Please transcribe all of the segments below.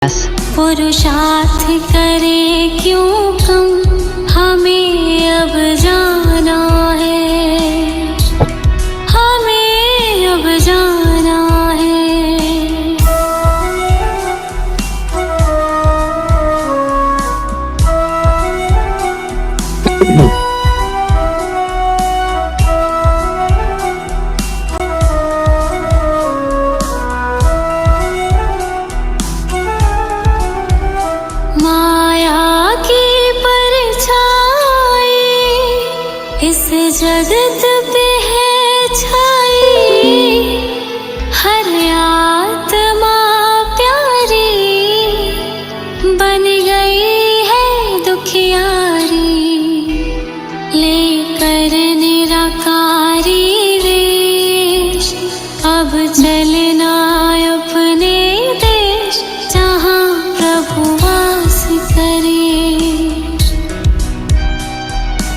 पुरुषार्थ करे क्यों कम, हमें अब जाना है, हमें अब जाना है। माया की परछाई इस जगत पे है छाई, हर आत्मा प्यारी बन गई है दुखियारी, लेकर निराकारी वेश अब चलना अपने देश, जहाँ प्रभु वास करे।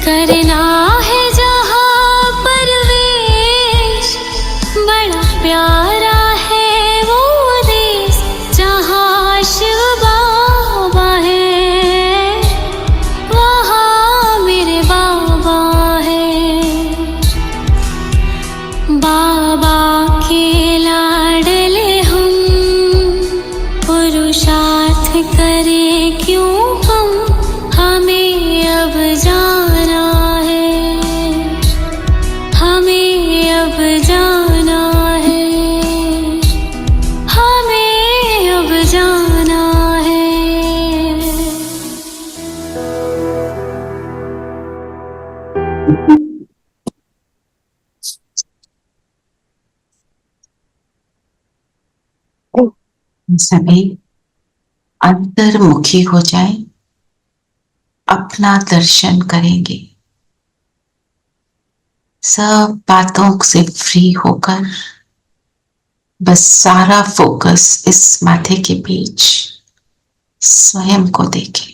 करना है जहाँ परवेश, बड़ा प्यारा है वो देश, जहाँ शिव बाबा है, वहाँ मेरे बाबा है। बाबा के लाडले हम, पुरुषार्थ करे क्यों हम, हमें अब जाना है, हमें अब जाना है, हमें अब जाना है। सभी अंतर्मुखी हो जाएं, अपना दर्शन करेंगे, सब बातों से फ्री होकर बस सारा फोकस इस माथे के बीच स्वयं को देखें।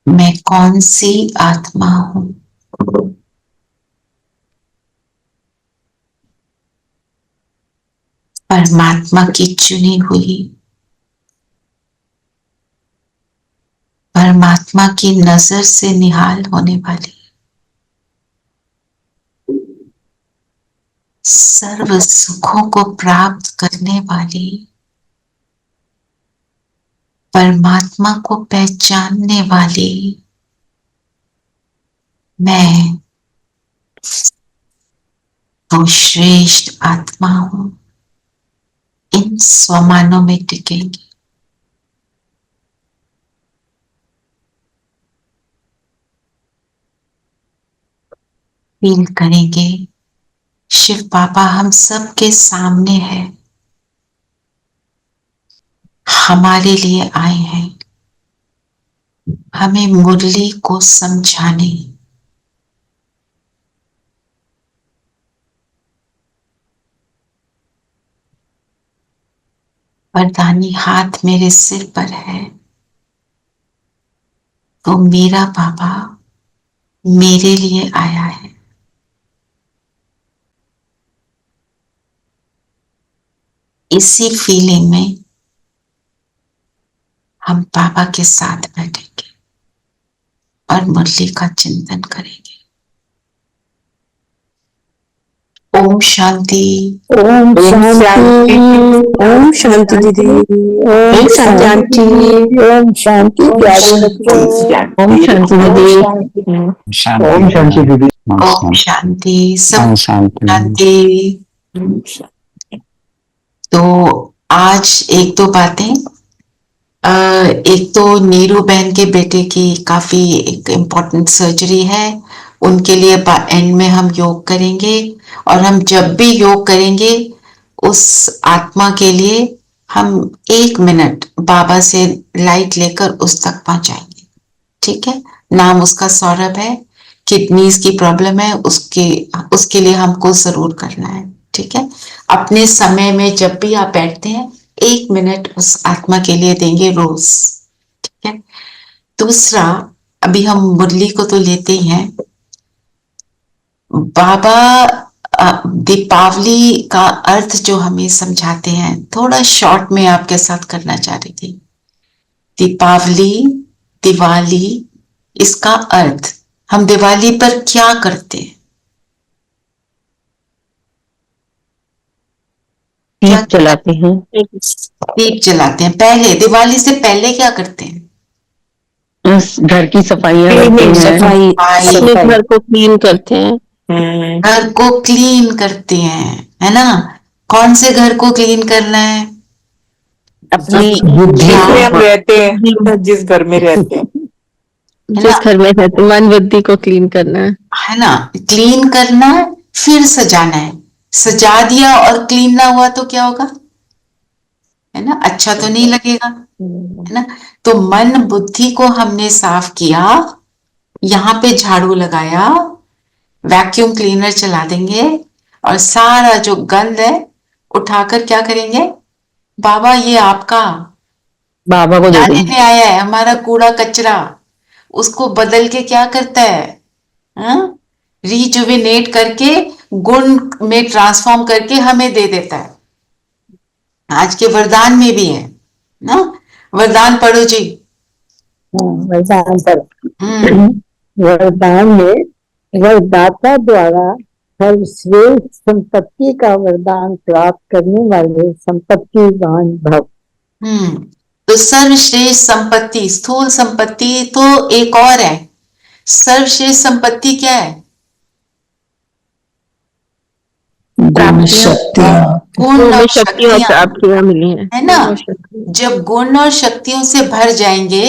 मैं कौन सी आत्मा हूं? परमात्मा की चुनी हुई, परमात्मा की नजर से निहाल होने वाली, सर्व सुखों को प्राप्त करने वाली, परमात्मा को पहचानने वाली मैं तो श्रेष्ठ आत्मा हूं। इन स्वमानों में टिकेंगे। फील करेंगे शिव बाबा हम सब के सामने है, हमारे लिए आए हैं, हमें मुरली को समझाने। वरदानी हाथ मेरे सिर पर है, तो मेरा बाबा मेरे लिए आया है। इसी फीलिंग में हम बाबा के साथ बैठेंगे और मुरली का चिंतन करेंगे। ओम शांति, ओम शांति, ओम शांति दीदी, ओम शांति आंटी, ओम शांति प्यारे बच्चों, ओम शांति दीदी, ओम शांति दीदी, ओम शांति, सब शांति। तो आज एक दो बातें, एक तो नीरू बहन के बेटे की काफी एक इम्पोर्टेंट सर्जरी है, उनके लिए एंड में हम योग करेंगे, और हम जब भी योग करेंगे उस आत्मा के लिए हम 1 मिनट बाबा से लाइट लेकर उस तक पहुंचाएंगे। ठीक है, नाम उसका सौरभ है, किडनीज की प्रॉब्लम है, उसके लिए हमको जरूर करना है। ठीक है, अपने समय में जब भी आप बैठते हैं 1 मिनट उस आत्मा के लिए देंगे रोज। ठीक है, दूसरा, अभी हम मुरली को तो लेते ही हैं, बाबा दीपावली का अर्थ जो हमें समझाते हैं, थोड़ा शॉर्ट में आपके साथ करना चाह रही थी। दीपावली, दिवाली, इसका अर्थ हम दिवाली पर क्या करते हैं? दीप जलाते हैं। दीप जलाते हैं। पहले दिवाली से पहले क्या करते हैं? उस घर की सफाइयाँ करते हैं। सफाई, अपने घर को क्लीन करते हैं। घर को क्लीन करते हैं, है ना? कौन से घर को क्लीन करना है? अपनी जिसमें हम रहते हैं, जिस घर में रहते हैं, जिस घर में रहते, मन बुद्धि को क्लीन करना है ना? क्लीन करना है, फिर सजाना है। सजा दिया और क्लीन ना हुआ तो क्या होगा? है ना? अच्छा तो नहीं लगेगा, है ना? तो मन बुद्धि को हमने साफ किया, यहाँ पे झाड़ू लगाया, वैक्यूम क्लीनर चला देंगे और सारा जो गंद है उठाकर क्या करेंगे? बाबा ये आपका बाबा को दे क्या देंगे। लेने आया है? हमारा कूड़ा कचरा, उसको बदल के क्या करता है? रिजुविनेट करके गुण में ट्रांसफॉर्म करके हमें दे देता है। आज के वरदान में भी है ना? वरदान पढ़ो जी। वरदान पर वरदान में वरदाता द्वारा सर्वश्रेष्ठ संपत्ति का वरदान प्राप्त करने वाले संपत्तिवान भव। तो सर्वश्रेष्ठ संपत्ति, स्थूल संपत्ति तो एक और है। सर्वश्रेष्ठ संपत्ति क्या है? गुण शक्तियाँ। गुण और शक्तियाँ शक्तियाँ, प्राप्तियाँ मिली हैं, है ना? जब गुण और शक्तियों से भर जाएंगे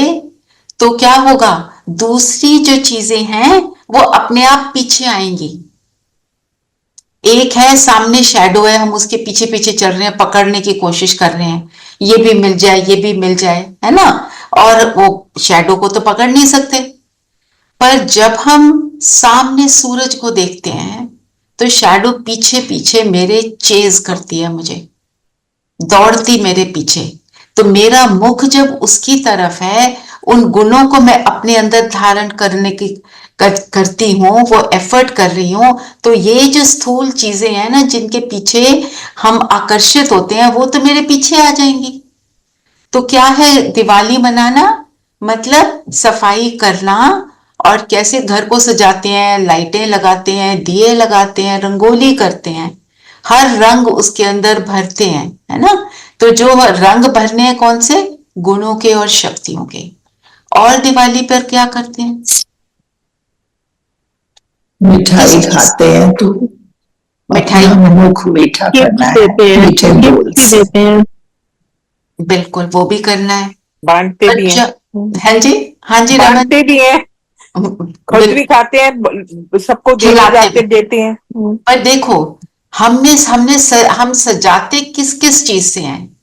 तो क्या होगा? दूसरी जो चीजें हैं वो अपने आप पीछे आएंगी। एक है सामने शैडो है, हम उसके पीछे पीछे चल रहे हैं, पकड़ने की कोशिश कर रहे हैं, ये भी मिल जाए, ये भी मिल जाए, है ना? और वो शैडो को तो पकड़ नहीं सकते। पर जब हम सामने सूरज को देखते हैं तो शैडो पीछे पीछे मेरे चेज करती है, मुझे दौड़ती मेरे पीछे। तो मेरा मुख जब उसकी तरफ है, उन गुणों को मैं अपने अंदर धारण करने की करती हूँ, वो एफर्ट कर रही हूँ, तो ये जो स्थूल चीजें हैं ना जिनके पीछे हम आकर्षित होते हैं, वो तो मेरे पीछे आ जाएंगी। तो क्या है दिवाली मनाना? मतलब सफाई करना, और कैसे घर को सजाते हैं, लाइटें लगाते हैं, दिए लगाते हैं, रंगोली करते हैं, हर रंग उसके अंदर भरते हैं, है ना? तो जो रंग भरने हैं कौन से? गुणों के और शक्तियों के। और दिवाली पर क्या करते हैं? मिठाई खाते हैं, तो मिठाई, मुख मीठा करना है, मीठे बोल से। बिल्कुल वो भी करना है। बांटते भी हैं। हाँ जी, हाँ जी रमन, बांटते भी हैं, खुद भी खाते हैं, सबको देते हैं। पर देखो हम सजाते किस किस चीज से हैं?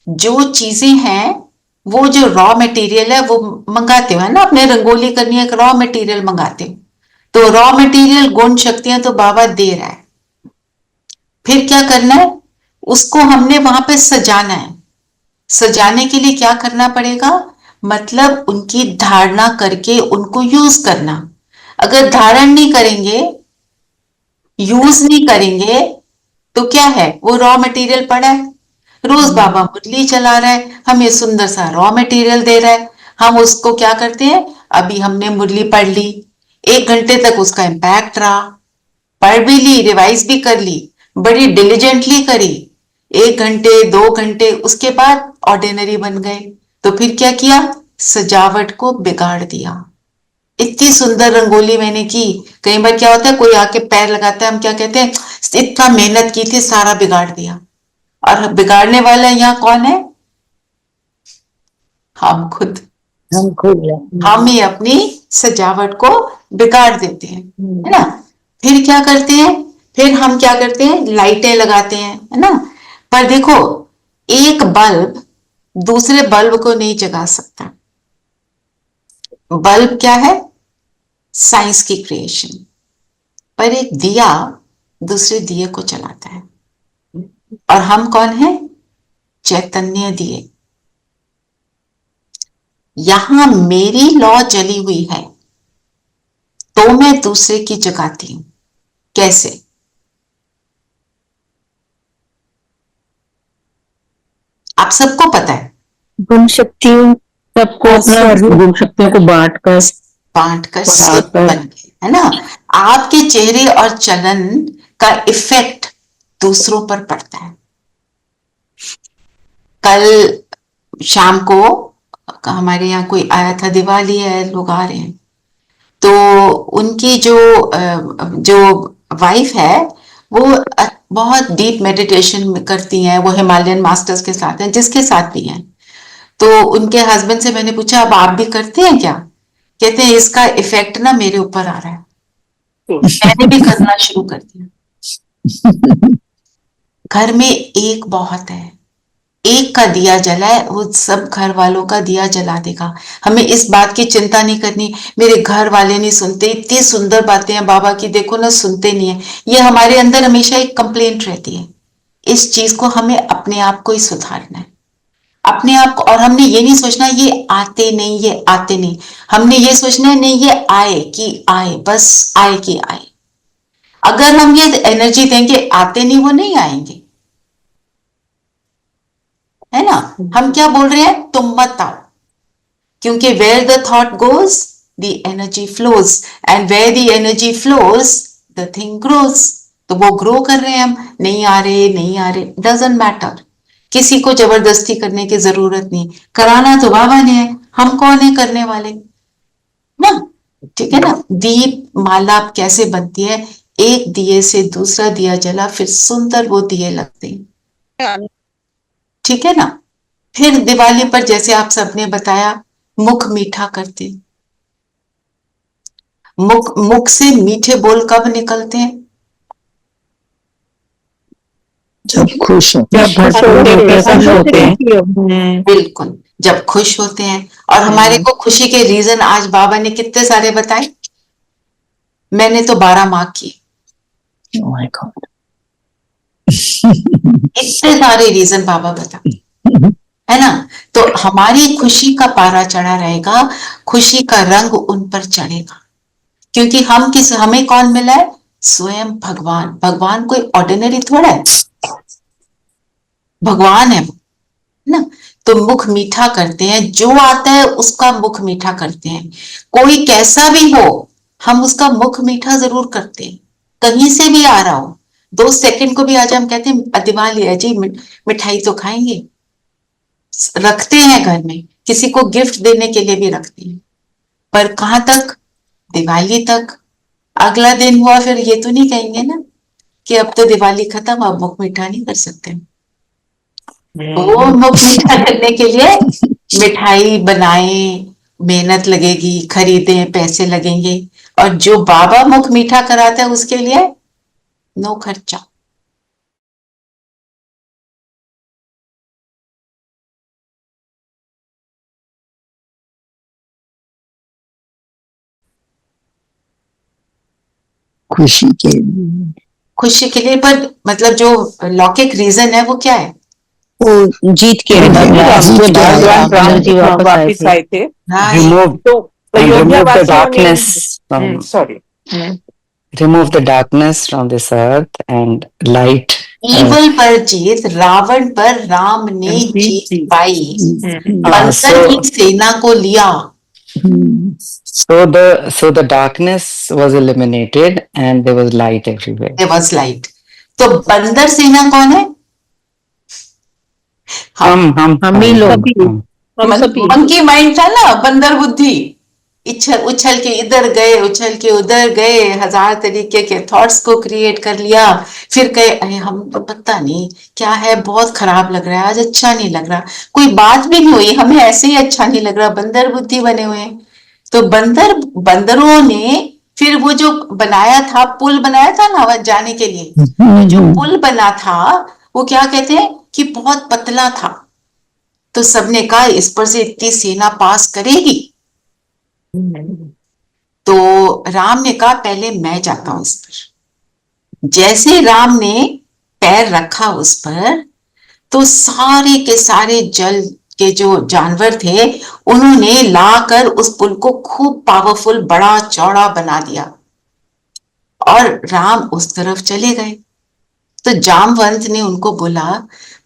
जो चीजें हैं वो जो रॉ मटेरियल है वो मंगाते हो, है ना? अपने रंगोली करनी है, रॉ मटेरियल मंगाते हो, तो रॉ मटेरियल गुण शक्तियां तो बाबा दे रहा है। फिर क्या करना है? उसको हमने वहां पे सजाना है। सजाने के लिए क्या करना पड़ेगा? मतलब उनकी धारणा करके उनको यूज करना। अगर धारण नहीं करेंगे, यूज नहीं करेंगे, तो क्या है? वो रॉ मटेरियल पड़ा है, रोज बाबा मुरली चला रहा है, हमें सुंदर सा रॉ मटेरियल दे रहा है, हम उसको क्या करते हैं? अभी हमने मुरली पढ़ ली, 1 घंटे तक उसका इम्पैक्ट रहा, पढ़ भी ली, रिवाइज भी कर ली, बड़ी डिलीजेंटली करी, 1 घंटे 2 घंटे, उसके बाद ऑर्डिनरी बन गए। तो फिर क्या किया? सजावट को बिगाड़ दिया। इतनी सुंदर रंगोली मैंने की, कई बार क्या होता है कोई आके पैर लगाता है, हम क्या कहते हैं? इतना मेहनत की थी, सारा बिगाड़ दिया। और बिगाड़ने वाला यहाँ कौन है? हम खुद। हम ही अपनी सजावट को बिगाड़ देते हैं, है ना? फिर क्या करते हैं? फिर हम क्या करते हैं? लाइटें लगाते हैं, है ना? पर देखो, एक बल्ब दूसरे बल्ब को नहीं जगा सकता। बल्ब क्या है? साइंस की क्रिएशन। पर एक दिया दूसरे दिए को चलाता है, और हम कौन है? चैतन्य दिए। यहां मेरी लॉ जली हुई है तो मैं दूसरे की जगाती हूं। कैसे? आप सबको पता है, गुण शक्तियों सबको अपना गुण शक्तियों को बांटकर सिद्ध बन गए, है ना। आपके चेहरे और चलन का इफेक्ट दूसरों पर पड़ता है। कल शाम को हमारे यहाँ कोई आया था, दिवाली है, लोग आ रहे हैं, तो उनकी जो वाइफ है वो बहुत डीप मेडिटेशन करती हैं, वो हिमालयन मास्टर्स के साथ हैं, जिसके साथ भी हैं। तो उनके हस्बैंड से मैंने पूछा, अब आप भी करते हैं क्या? कहते हैं इसका इफेक्ट ना मेरे ऊपर आ रहा है, मैंने भी करना शुरू कर दिया। घर में एक बहुत है, एक का दिया जलाए वो सब घर वालों का दिया जला देगा। हमें इस बात की चिंता नहीं करनी, मेरे घर वाले नहीं सुनते, इतनी सुंदर बातें हैं बाबा की, देखो ना सुनते नहीं है। ये हमारे अंदर हमेशा एक कंप्लेंट रहती है। इस चीज को हमें अपने आप को ही सुधारना है, अपने आप को। और हमने ये नहीं सोचना ये आते नहीं, ये आते नहीं, हमने ये सोचना है नहीं ये आए कि आए, बस आए कि आए। अगर हम ये एनर्जी देंगे आते नहीं, वो नहीं आएंगे, है ना। हम क्या बोल रहे हैं, तुम मत आओ, क्योंकि where the thought goes the energy flows, and where the energy flows the thing grows. तो वो ग्रो कर रहे हैं, हम नहीं आ रहे, डजंट मैटर। किसी को जबरदस्ती करने की जरूरत नहीं, कराना तो बाबा ने है, हम कौन है करने वाले ना, ठीक है ना। दीप माला कैसे बनती है, एक दिए से दूसरा दिया जला, फिर सुंदर वो दिए लगते हैं, ठीक है ना। फिर दिवाली पर जैसे आप सबने बताया, मुख मीठा करते, मुख से मीठे बोल कब निकलते हैं, जब खुश होते हैं, बिल्कुल जब खुश होते हैं। और हमारे को खुशी के रीजन आज बाबा ने कितने सारे बताए, मैंने तो 12 मार्क किए, इतने सारे रीजन बाबा बता, है ना। तो हमारी खुशी का पारा चढ़ा रहेगा, खुशी का रंग उन पर चढ़ेगा, क्योंकि हमें कौन मिला है, स्वयं भगवान। भगवान कोई ऑर्डिनरी थोड़ा है, भगवान है वो, ना। तो मुख मीठा करते हैं, जो आता है उसका मुख मीठा करते हैं, कोई कैसा भी हो हम उसका मुख मीठा जरूर करते हैं। कहीं से भी आ रहा हो, 2 सेकंड को भी आ जाए, हम कहते हैं दिवाली है जी, मिठाई तो खाएंगे, रखते हैं घर में, किसी को गिफ्ट देने के लिए भी रखते हैं, पर कहां तक, दिवाली तक। अगला दिन हुआ फिर ये तो नहीं कहेंगे ना कि अब तो दिवाली खत्म, अब मुख मीठा नहीं कर सकते। वो मुख मीठा करने के लिए मिठाई बनाए, मेहनत लगेगी, खरीदे, पैसे लगेंगे, और जो बाबा मुख मीठा कराता है उसके लिए नो खर्चा। खुशी के लिए पर मतलब जो लौकिक रीजन है वो क्या है, वो जीत के राम जी वापस आए थे, तो अयोध्या वासियों ने remove the darkness from this earth and light. Evil पर जीत, रावण पर राम ने जीत पाई, बंसर की सेना को लिया। So the darkness was eliminated and there was light everywhere. There was light. तो बंदर सेना कौन है, हम ही लोग, मंकी माइंड था ना, बंदर बुद्धि, उछल के इधर गए, उछल के उधर गए, 1000 तरीके के थॉट्स को क्रिएट कर लिया, फिर कहे अरे हम तो पता नहीं क्या है, बहुत खराब लग रहा है आज, अच्छा नहीं लग रहा, कोई बात भी नहीं हुई, हमें ऐसे ही अच्छा नहीं लग रहा, बंदर बुद्धि बने हुए हैं। तो बंदरों ने फिर वो जो बनाया था, पुल बनाया था ना जाने के लिए, तो जो पुल बना था वो क्या कहते हैं कि बहुत पतला था, तो सबने कहा इस पर से इतनी सेना पास करेगी, तो राम ने कहा पहले मैं जाता हूं इस पर। जैसे राम ने पैर रखा उस पर, तो सारे के सारे जल के जो जानवर थे उन्होंने लाकर उस पुल को खूब पावरफुल, बड़ा चौड़ा बना दिया, और राम उस तरफ चले गए। तो जामवंत ने उनको बोला,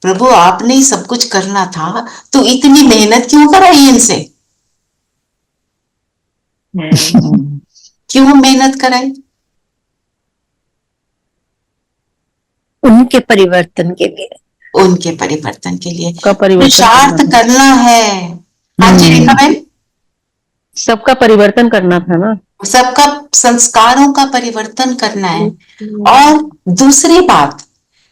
प्रभु आपने ही सब कुछ करना था, तो इतनी मेहनत क्यों कराई इनसे? क्यों मेहनत कराई? उनके परिवर्तन के लिए, उनके परिवर्तन के लिए का परिवर्तन पुरुषार्थ करना है। हाँ जी रेखा बहन, सबका परिवर्तन करना था ना, सबका संस्कारों का परिवर्तन करना है। और दूसरी बात,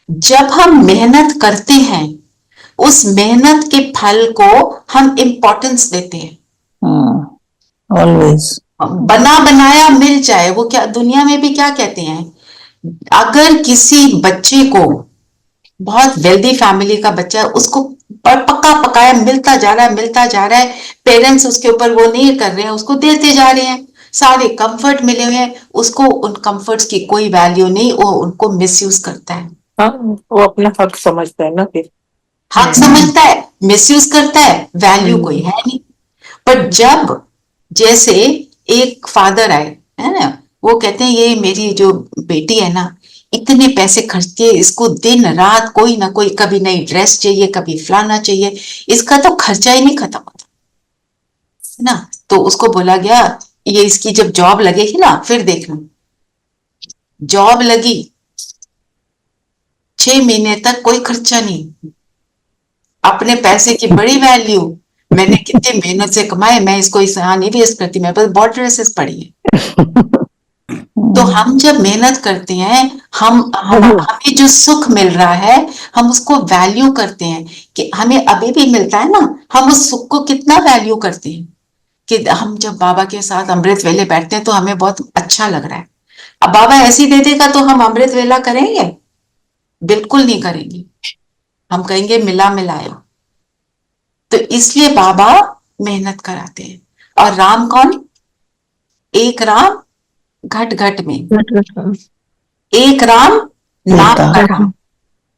जब हम मेहनत करते हैं, उस मेहनत के फल को हम इम्पोर्टेंस देते हैं। ऑलवेज बना बनाया मिल जाए, वो क्या दुनिया में भी क्या कहते हैं, अगर किसी बच्चे को, बहुत वेल्दी फैमिली का बच्चा, उसको पक्का पकाया मिलता जा रहा है, पेरेंट्स उसके ऊपर वो नहीं कर रहे हैं, उसको देते जा रहे हैं, सारे कंफर्ट मिले हुए हैं, उसको उन कंफर्ट्स की कोई वैल्यू नहीं, वो उनको मिसयूज करता है। हाँ, वो अपना हक समझता है ना, फिर हक समझता है, मिसयूज करता है, वैल्यू कोई है नहीं। पर जब जैसे एक फादर आए, है ना, वो कहते हैं ये मेरी जो बेटी है ना, इतने पैसे खर्चती है, इसको दिन रात कोई ना कोई, कभी नई ड्रेस चाहिए, कभी फलाना चाहिए, इसका तो खर्चा ही नहीं खत्म होता, है ना। तो उसको बोला गया, ये इसकी जब जॉब लगेगी ना, फिर देखना। जॉब लगी, 6 महीने तक कोई खर्चा नहीं, अपने पैसे की बड़ी वैल्यू, मैंने कितनी मेहनत से कमाए, मैं इसको इस नहीं वेस्ट करती, मेरे पास बहुत ड्रेसेस पड़ी है। तो हम जब मेहनत करते हैं, हमें जो सुख मिल रहा है, हम उसको वैल्यू करते हैं, कि हमें अभी भी मिलता है ना, हम उस सुख को कितना वैल्यू करते हैं, कि हम जब बाबा के साथ अमृत वेले बैठते हैं तो हमें बहुत अच्छा लग रहा है। अब बाबा ऐसी दे देगा तो हम अमृत वेला करेंगे? बिल्कुल नहीं करेंगे, हम कहेंगे मिला मिलाया। तो इसलिए बाबा मेहनत कराते हैं। और राम कौन? एक राम घट घट में, एक राम नाम का राम,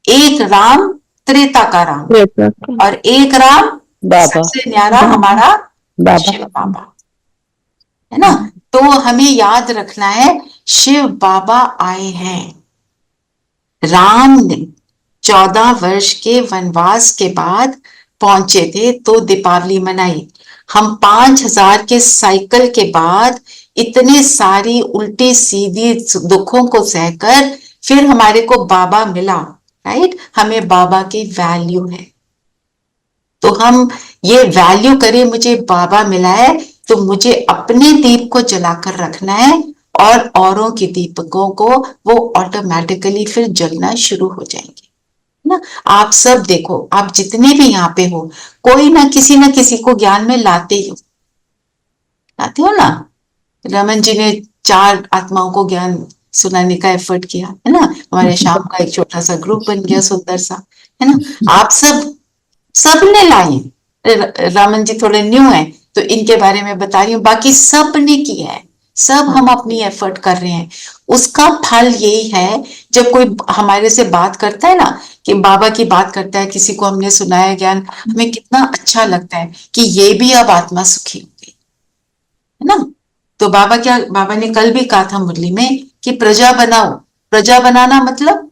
एक राम त्रेता का राम, और एक राम सबसे न्यारा हमारा शिव बाबा, है ना। तो हमें याद रखना है, शिव बाबा आए हैं। राम ने 14 वर्ष के वनवास के बाद पहुंचे थे, तो दीपावली मनाई। हम 5000 के साइकिल के बाद इतने सारी उल्टी सीधी दुखों को सहकर फिर हमारे को बाबा मिला, राइट। हमें बाबा की वैल्यू है, तो हम ये वैल्यू करें, मुझे बाबा मिला है, तो मुझे अपने दीप को जलाकर रखना है, और औरों के दीपकों को वो ऑटोमेटिकली फिर जलना शुरू हो जाएंगे ना। आप सब देखो, आप जितने भी यहाँ पे हो, कोई ना किसी को ज्ञान में लाते हो ना। रमन जी ने 4 आत्माओं को ज्ञान सुनाने का एफर्ट किया, है ना। हमारे शाम का एक छोटा सा ग्रुप बन गया, सुंदर सा, है ना। आप सबने लाए। रामन जी थोड़े न्यू हैं, तो इनके बारे में बता रही हूँ, बाकी सब ने किया है, सब हम अपनी एफर्ट कर रहे हैं। उसका फल यही है, जब कोई हमारे से बात करता है ना, कि बाबा की बात करता है, किसी को हमने सुनाया ज्ञान, हमें कितना अच्छा लगता है कि ये भी अब आत्मा सुखी हो गई, है ना। तो बाबा ने कल भी कहा था मुरली में, कि प्रजा बनाओ। प्रजा बनाना मतलब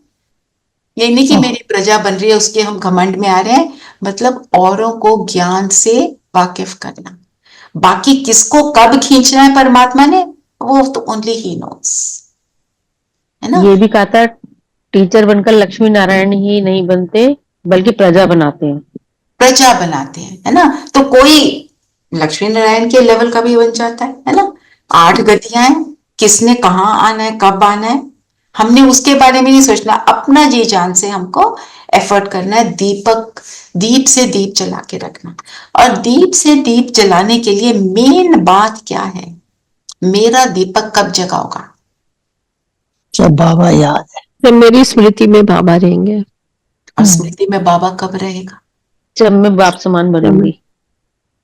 ये नहीं कि मेरी प्रजा बन रही है, उसके हम घमंड में आ रहे हैं, मतलब औरों को ज्ञान से वाकिफ करना। बाकी किसको कब खींचना है परमात्मा ने, वो तो ओनली ही नोस, है ना। ये भी कहा था, टीचर बनकर लक्ष्मी नारायण ही नहीं बनते, बल्कि प्रजा बनाते हैं। प्रजा बनाते हैं, है ना। तो कोई लक्ष्मी नारायण के लेवल का भी बन जाता है ना। 8 गतियां हैं, किसने कहाँ आना है, कब आना है, हमने उसके बारे में नहीं सोचना, अपना जी जान से हमको एफर्ट करना है। दीप से दीप जला के रखना। और दीप से दीप जलाने के लिए मेन बात क्या है, मेरा दीपक कब जगाओगा? जब बाबा याद है, जब मेरी स्मृति में बाबा रहेंगे। और स्मृति में बाबा कब रहेगा? जब मैं बाप समान बनूंगी,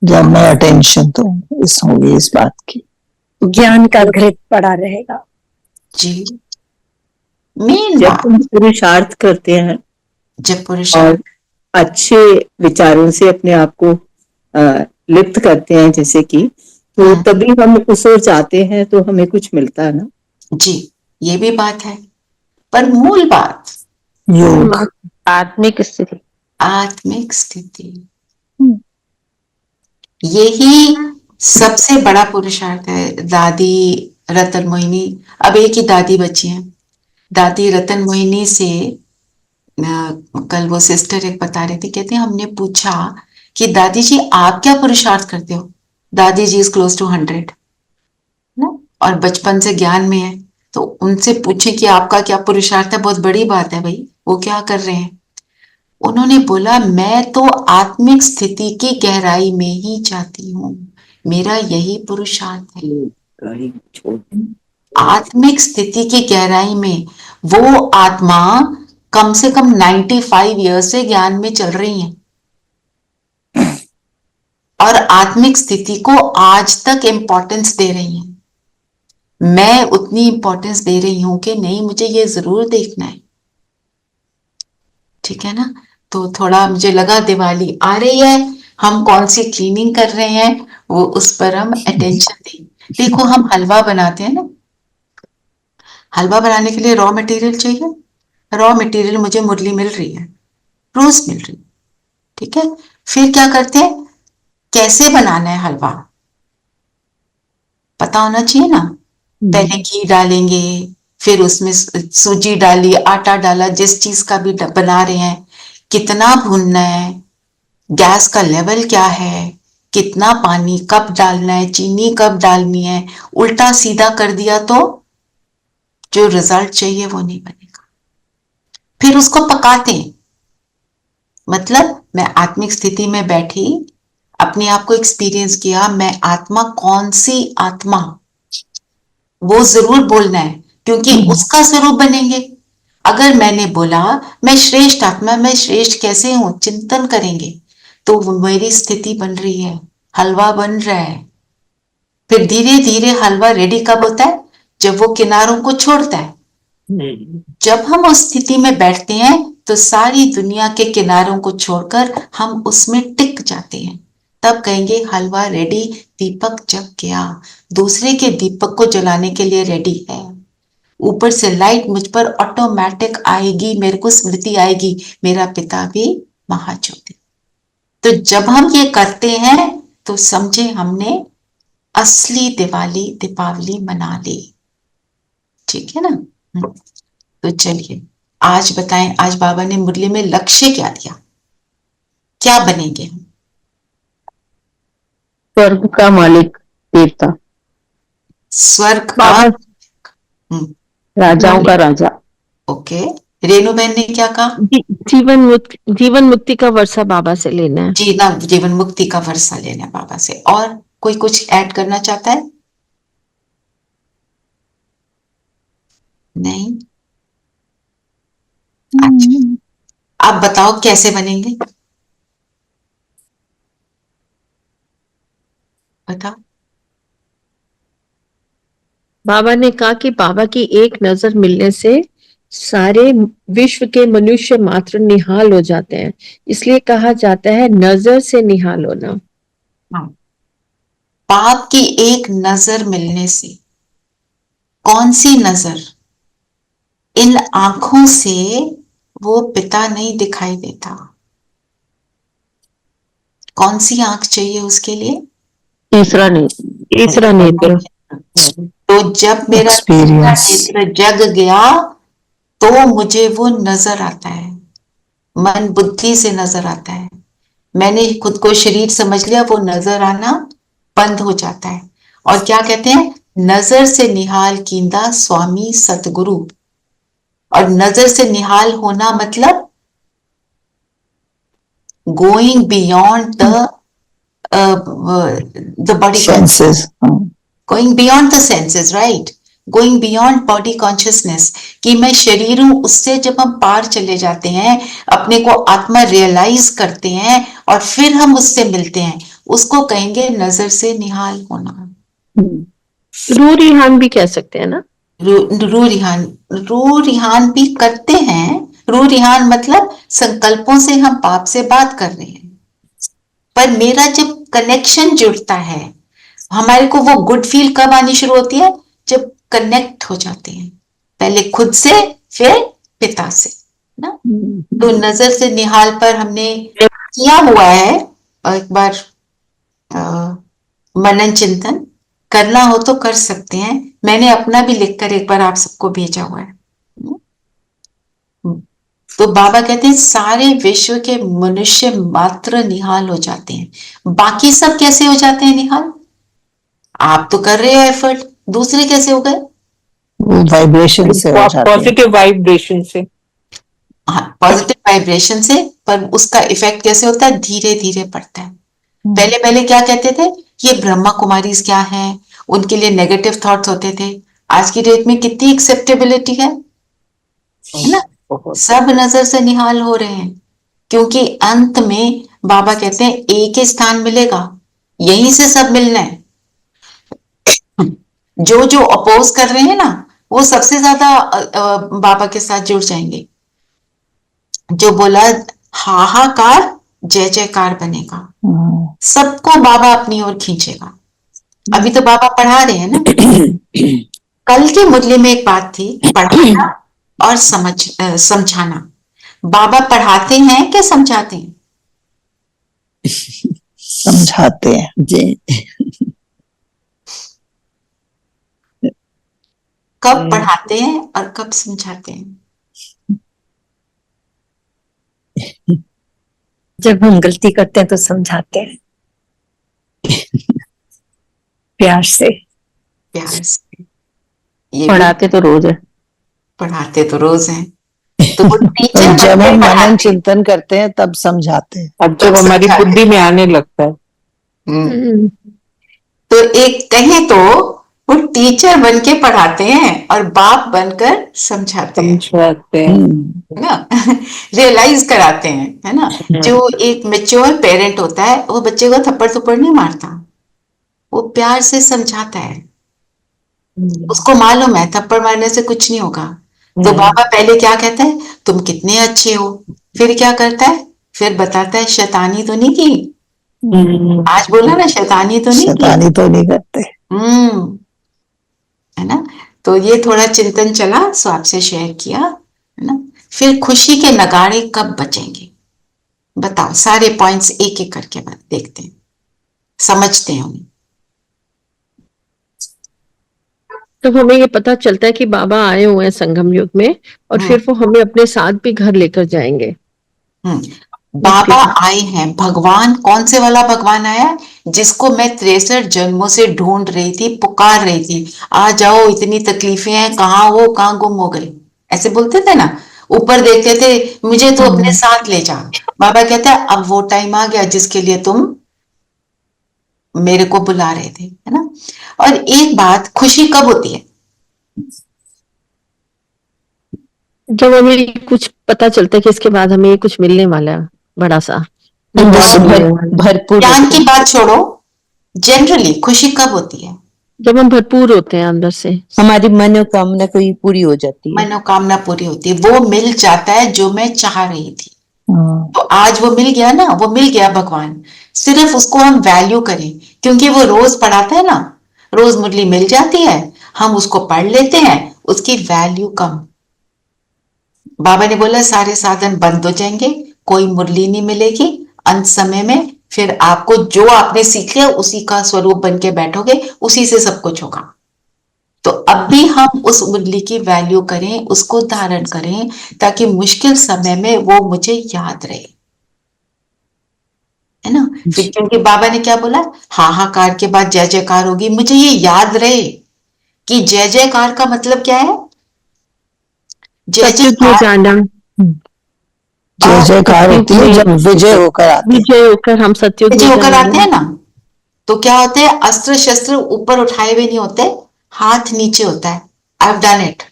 जब मैं अटेंशन तो इस होगी इस बात की, ज्ञान का घृत पड़ा रहेगा। जी, मेन जब बात। हम पुरुषार्थ करते हैं जब पुरुषार्थ अच्छे विचारों से अपने आप को लिप्त करते हैं, जैसे कि, तो तभी हम उस ओर जाते हैं, तो हमें कुछ मिलता है ना। जी, ये भी बात है, पर मूल बात योग, आत्मिक स्थिति, आत्मिक स्थिति, यही सबसे बड़ा पुरुषार्थ है। दादी रतन मोहिनी, अब एक ही दादी बची हैं, दादी रतन मोहिनी से कल वो सिस्टर एक बता रही थी, कहती हमने पूछा कि दादी जी आप क्या पुरुषार्थ करते हो, दादी जी इज क्लोज टू 100 ना, और बचपन से ज्ञान में है, तो उनसे पूछे कि आपका क्या पुरुषार्थ है, बहुत बड़ी बात है भाई, वो क्या कर रहे हैं। उन्होंने बोला मैं तो आत्मिक स्थिति की गहराई में ही जाती हूँ, मेरा यही पुरुषार्थ है। आत्मिक स्थिति की गहराई में वो आत्मा कम से कम 95 ईयर्स से ज्ञान में चल रही हैं और आत्मिक स्थिति को आज तक इंपॉर्टेंस दे रही हैं। मैं उतनी इंपॉर्टेंस दे रही हूं कि नहीं, मुझे ये जरूर देखना है, ठीक है ना। तो थोड़ा मुझे लगा दिवाली आ रही है, हम कौन सी क्लीनिंग कर रहे हैं वो उस पर हम अटेंशन दें। देखो हम हलवा बनाते हैं ना, हलवा बनाने के लिए रॉ मटेरियल चाहिए, रॉ मटेरियल मुझे मुरली मिल रही है, रोज मिल रही, ठीक है। फिर क्या करते हैं, कैसे बनाना है हलवा पता होना चाहिए ना। पहले घी डालेंगे, फिर उसमें सूजी डाली, आटा डाला, जिस चीज का भी बना रहे हैं, कितना भूनना है, गैस का लेवल क्या है, कितना पानी कब डालना है, चीनी कब डालनी है, उल्टा सीधा कर दिया तो जो रिजल्ट चाहिए वो नहीं बनेगा। फिर उसको पकाते हैं, मतलब मैं आत्मिक स्थिति में बैठी, अपने आप को एक्सपीरियंस किया, मैं आत्मा कौन सी आत्मा, वो जरूर बोलना है क्योंकि उसका स्वरूप बनेंगे। अगर मैंने बोला मैं श्रेष्ठ आत्मा, मैं श्रेष्ठ कैसे हूं, चिंतन करेंगे तो मेरी स्थिति बन रही है, हलवा बन रहा है। फिर धीरे धीरे हलवा रेडी कब होता है, जब वो किनारों को छोड़ता है। जब हम उस स्थिति में बैठते हैं तो सारी दुनिया के किनारों को छोड़कर हम उसमें टिक जाते हैं, तब कहेंगे हलवा रेडी, दीपक जग गया, दूसरे के दीपक को जलाने के लिए रेडी है। ऊपर से लाइट मुझ पर ऑटोमेटिक आएगी, मेरे को स्मृति आएगी, मेरा पिता भी महाज्योति। तो जब हम ये करते हैं तो समझे हमने असली दीपावली मना ली, ठीक है ना। तो चलिए आज बताएं, आज बाबा ने मुरली में लक्ष्य क्या दिया, क्या बनेंगे हम। स्वर्ग का मालिक देवता, स्वर्ग का राजाओं का राजा। ओके, रेणु बहन ने क्या कहा, जीवन मुक्ति का वर्षा बाबा से लेना है। जीवन मुक्ति का वर्षा लेना है बाबा से। और कोई कुछ ऐड करना चाहता है? नहीं। अच्छा, आप बताओ कैसे बनेंगे, बताओ। बाबा ने कहा कि बाबा की एक नजर मिलने से सारे विश्व के मनुष्य मात्र निहाल हो जाते हैं, इसलिए कहा जाता है नजर से निहाल होना। पाप की एक नजर मिलने से, कौन सी नजर, इन आंखों से वो पिता नहीं दिखाई देता। कौन सी आंख चाहिए उसके लिए, तीसरा नेत्र। तो जब मेरा नेत्र जग गया तो मुझे वो नजर आता है, मन बुद्धि से नजर आता है, मैंने खुद को शरीर समझ लिया, वो नजर आना बंद हो जाता है। और क्या कहते हैं, नजर से निहाल कींदा स्वामी सतगुरु। और नजर से निहाल होना मतलब going beyond the body senses, going beyond the senses, right, going beyond body consciousness, कि मैं शरीर हूं, उससे जब हम पार चले जाते हैं, अपने को आत्मा रियलाइज करते हैं और फिर हम उससे मिलते हैं, उसको कहेंगे नजर से निहाल होना। रू रिहान भी कह सकते हैं ना, रू रिहान भी करते हैं। रू रिहान मतलब संकल्पों से हम पाप से बात कर रहे हैं, पर मेरा जब कनेक्शन जुड़ता है, हमारे को वो गुड फील कब आनी शुरू होती है, जब कनेक्ट हो जाते हैं, पहले खुद से फिर पिता से। ना। तो नजर से निहाल पर हमने किया हुआ है, एक बार मनन चिंतन करना हो तो कर सकते हैं। मैंने अपना भी लिखकर एक बार आप सबको भेजा हुआ है। तो बाबा कहते हैं सारे विश्व के मनुष्य मात्र निहाल हो जाते हैं। बाकी सब कैसे हो जाते हैं निहाल? आप तो कर रहे हो एफर्ट, दूसरे कैसे हो गए? वाइब्रेशन से हो जाते हैं। पॉजिटिव वाइब्रेशन से। हाँ, पॉजिटिव वाइब्रेशन से, पर उसका इफेक्ट कैसे होता है? धीरे धीरे पड़ता है। पहले पहले क्या कहते थे? ये ब्रह्मा कुमारीज क्या है, उनके लिए नेगेटिव थॉट्स होते थे। आज की डेट में कितनी एक्सेप्टेबिलिटी है ना। सब नजर से निहाल हो रहे हैं, क्योंकि अंत में बाबा कहते हैं एक ही स्थान मिलेगा, यहीं से सब मिलना है। जो जो अपोज कर रहे हैं ना, वो सबसे ज्यादा बाबा के साथ जुड़ जाएंगे। जो बोला हाहाकार जय जयकार बनेगा, सबको बाबा अपनी ओर खींचेगा। अभी तो बाबा पढ़ा रहे हैं ना। कल की मुरली में एक बात थी, पढ़ाना और समझाना। बाबा पढ़ाते हैं कि समझाते हैं? समझाते हैं जी। कब पढ़ाते हैं और कब समझाते हैं? जब हम गलती करते हैं तो समझाते हैं, प्यार से। प्यार से। ये पढ़ाते तो रोज है। पढ़ाते तो रोज हैं। तो वो टीचर जब हम मनन चिंतन करते हैं तब समझाते हैं। अब जब हमारी बुद्धि में आने लगता है। तो एक कहें तो वो टीचर बन के पढ़ाते हैं और बाप बनकर समझाते हैं ना। रियलाइज कराते हैं, है ना। जो एक मैच्योर पेरेंट होता है वो बच्चे को थप्पड़ थप्पड़ नहीं मारता, वो प्यार से समझाता है। उसको मालूम है थप्पड़ मारने से कुछ नहीं होगा। तो बाबा पहले क्या कहता है? तुम कितने अच्छे हो। फिर क्या करता है? फिर बताता है शैतानी तो नहीं की। आज बोला ना, शैतानी तो नहीं की। शैतानी तो नहीं करते। है ना। तो ये थोड़ा चिंतन चला, सो आपसे शेयर किया, है ना। फिर खुशी के नगाड़े कब बजेंगे? बताओ, सारे पॉइंट्स एक एक करके देखते हैं, समझते हैं उन्हें। तो हमें ये पता चलता है कि बाबा आए हुए हैं संगम युग में, और फिर वो हमें अपने साथ भी घर लेकर जाएंगे। बाबा आए हैं। भगवान कौन से वाला भगवान आया? जिसको मैं 63 जन्मों से ढूंढ रही थी, पुकार रही थी, आ जाओ, इतनी तकलीफें हैं, कहाँ हो, कहाँ गुम हो गए, ऐसे बोलते थे ना। ऊपर देखते थे, मुझे तो अपने साथ ले जा। बाबा कहता है अब वो टाइम आ गया जिसके लिए तुम मेरे को बुला रहे थे, है ना। और एक बात, खुशी कब होती है? जब हमें कुछ पता चलता है कि इसके बाद हमें कुछ मिलने वाला है, बड़ा सा भरपूर। ज्ञान की बात छोड़ो, जनरली खुशी कब होती है? जब हम भरपूर होते हैं अंदर से, हमारी मनोकामना कोई पूरी हो जाती है। मनोकामना पूरी होती है, वो मिल जाता है जो मैं चाह रही थी। तो आज वो मिल गया ना, वो मिल गया भगवान। सिर्फ उसको हम वैल्यू करें, क्योंकि वो रोज पढ़ाता है ना, रोज मुरली मिल जाती है, हम उसको पढ़ लेते हैं, उसकी वैल्यू कम। बाबा ने बोला सारे साधन बंद हो जाएंगे, कोई मुरली नहीं मिलेगी, अंत समय में फिर आपको जो आपने सीख लिया उसी का स्वरूप बन के बैठोगे, उसी से सब कुछ होगा। तो अब भी हम उस मुरली की वैल्यू करें, उसको धारण करें, ताकि मुश्किल समय में वो मुझे याद रहे, है ना। फिर क्योंकि बाबा ने क्या बोला, हाहाकार के बाद जय जयकार होगी। मुझे ये याद रहे कि जय जयकार का मतलब क्या है। जय जयकार, जय जयकार होती है जब विजय होकर आते हैं। विजय होकर हम सत्युग विजय होकर आते हैं ना, तो क्या होते हैं, अस्त्र शस्त्र ऊपर उठाए हुए नहीं होते, हाथ नीचे होता है। आई हैव डन इट,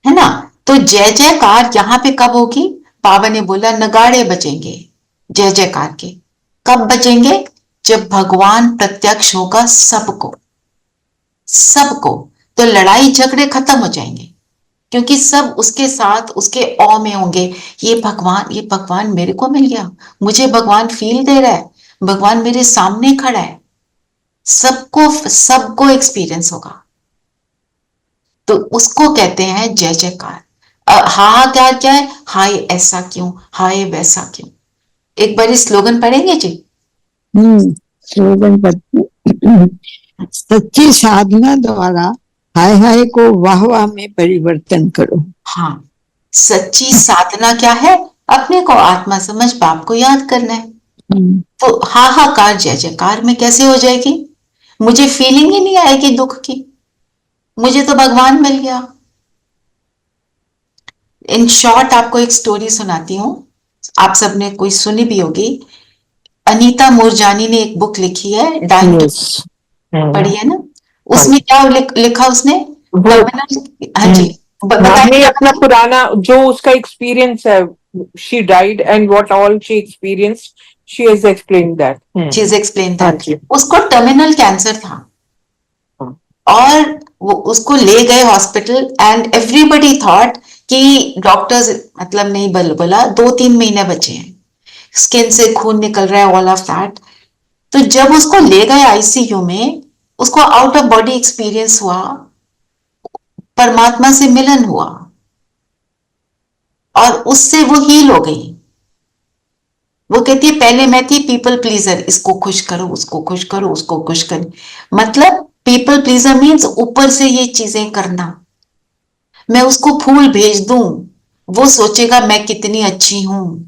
है ना। तो जय जयकार यहाँ पे कब होगी? बाबा ने बोला नगाड़े बजेंगे जय जयकार के। कब बजेंगे? जब भगवान प्रत्यक्ष होगा सबको, सबको। तो लड़ाई झगड़े खत्म हो जाएंगे, क्योंकि सब उसके साथ, उसके औ में होंगे। ये भगवान मेरे को मिल गया, मुझे भगवान फील दे रहा है, भगवान मेरे सामने खड़ा है, सबको एक्सपीरियंस होगा। तो उसको कहते हैं जय जयकार। हाहाकार क्या है? हाय ऐसा क्यों, हाय वैसा क्यों। एक बार स्लोगन पढ़ेंगे जी? स्लोगन पढ़ते सच्ची साधना द्वारा हाय हाय को वाह वाह में परिवर्तन करो। हाँ, सच्ची साधना क्या है? अपने को आत्मा समझ बाप को याद करना है। तो हाहाकार जय जयकार में कैसे हो जाएगी? मुझे फीलिंग ही नहीं आएगी दुख की, मुझे तो भगवान मिल गया। इन शॉर्ट आपको एक स्टोरी सुनाती हूँ, आप सबने कोई सुनी भी होगी। अनीता मूरजानी ने एक बुक लिखी है, डाइंग टू, पढ़ी है ना? उसमें क्या लिखा उसने? हाँ जी, आपने अपना पुराना जो उसका एक्सपीरियंस है, she died and what all she experienced, she has explained that. She has explained that. उसको टर्मिनल कैंसर था और वो उसको ले गए हॉस्पिटल एंड एवरीबडी थॉट कि डॉक्टर्स मतलब नहीं बोला 2-3 महीने बचे हैं, स्किन से खून निकल रहा है, ऑल ऑफ दैट। तो जब उसको ले गए आईसीयू में, उसको आउट ऑफ बॉडी एक्सपीरियंस हुआ, परमात्मा से मिलन हुआ और उससे वो हील हो गई। वो कहती है पहले मैं थी पीपल प्लीजर, इसको खुश करो, उसको खुश करो, उसको खुश करो। मतलब पीपल प्लीजर मीन्स ऊपर से ये चीजें करना। मैं उसको फूल भेज दूं, वो सोचेगा मैं कितनी अच्छी हूं।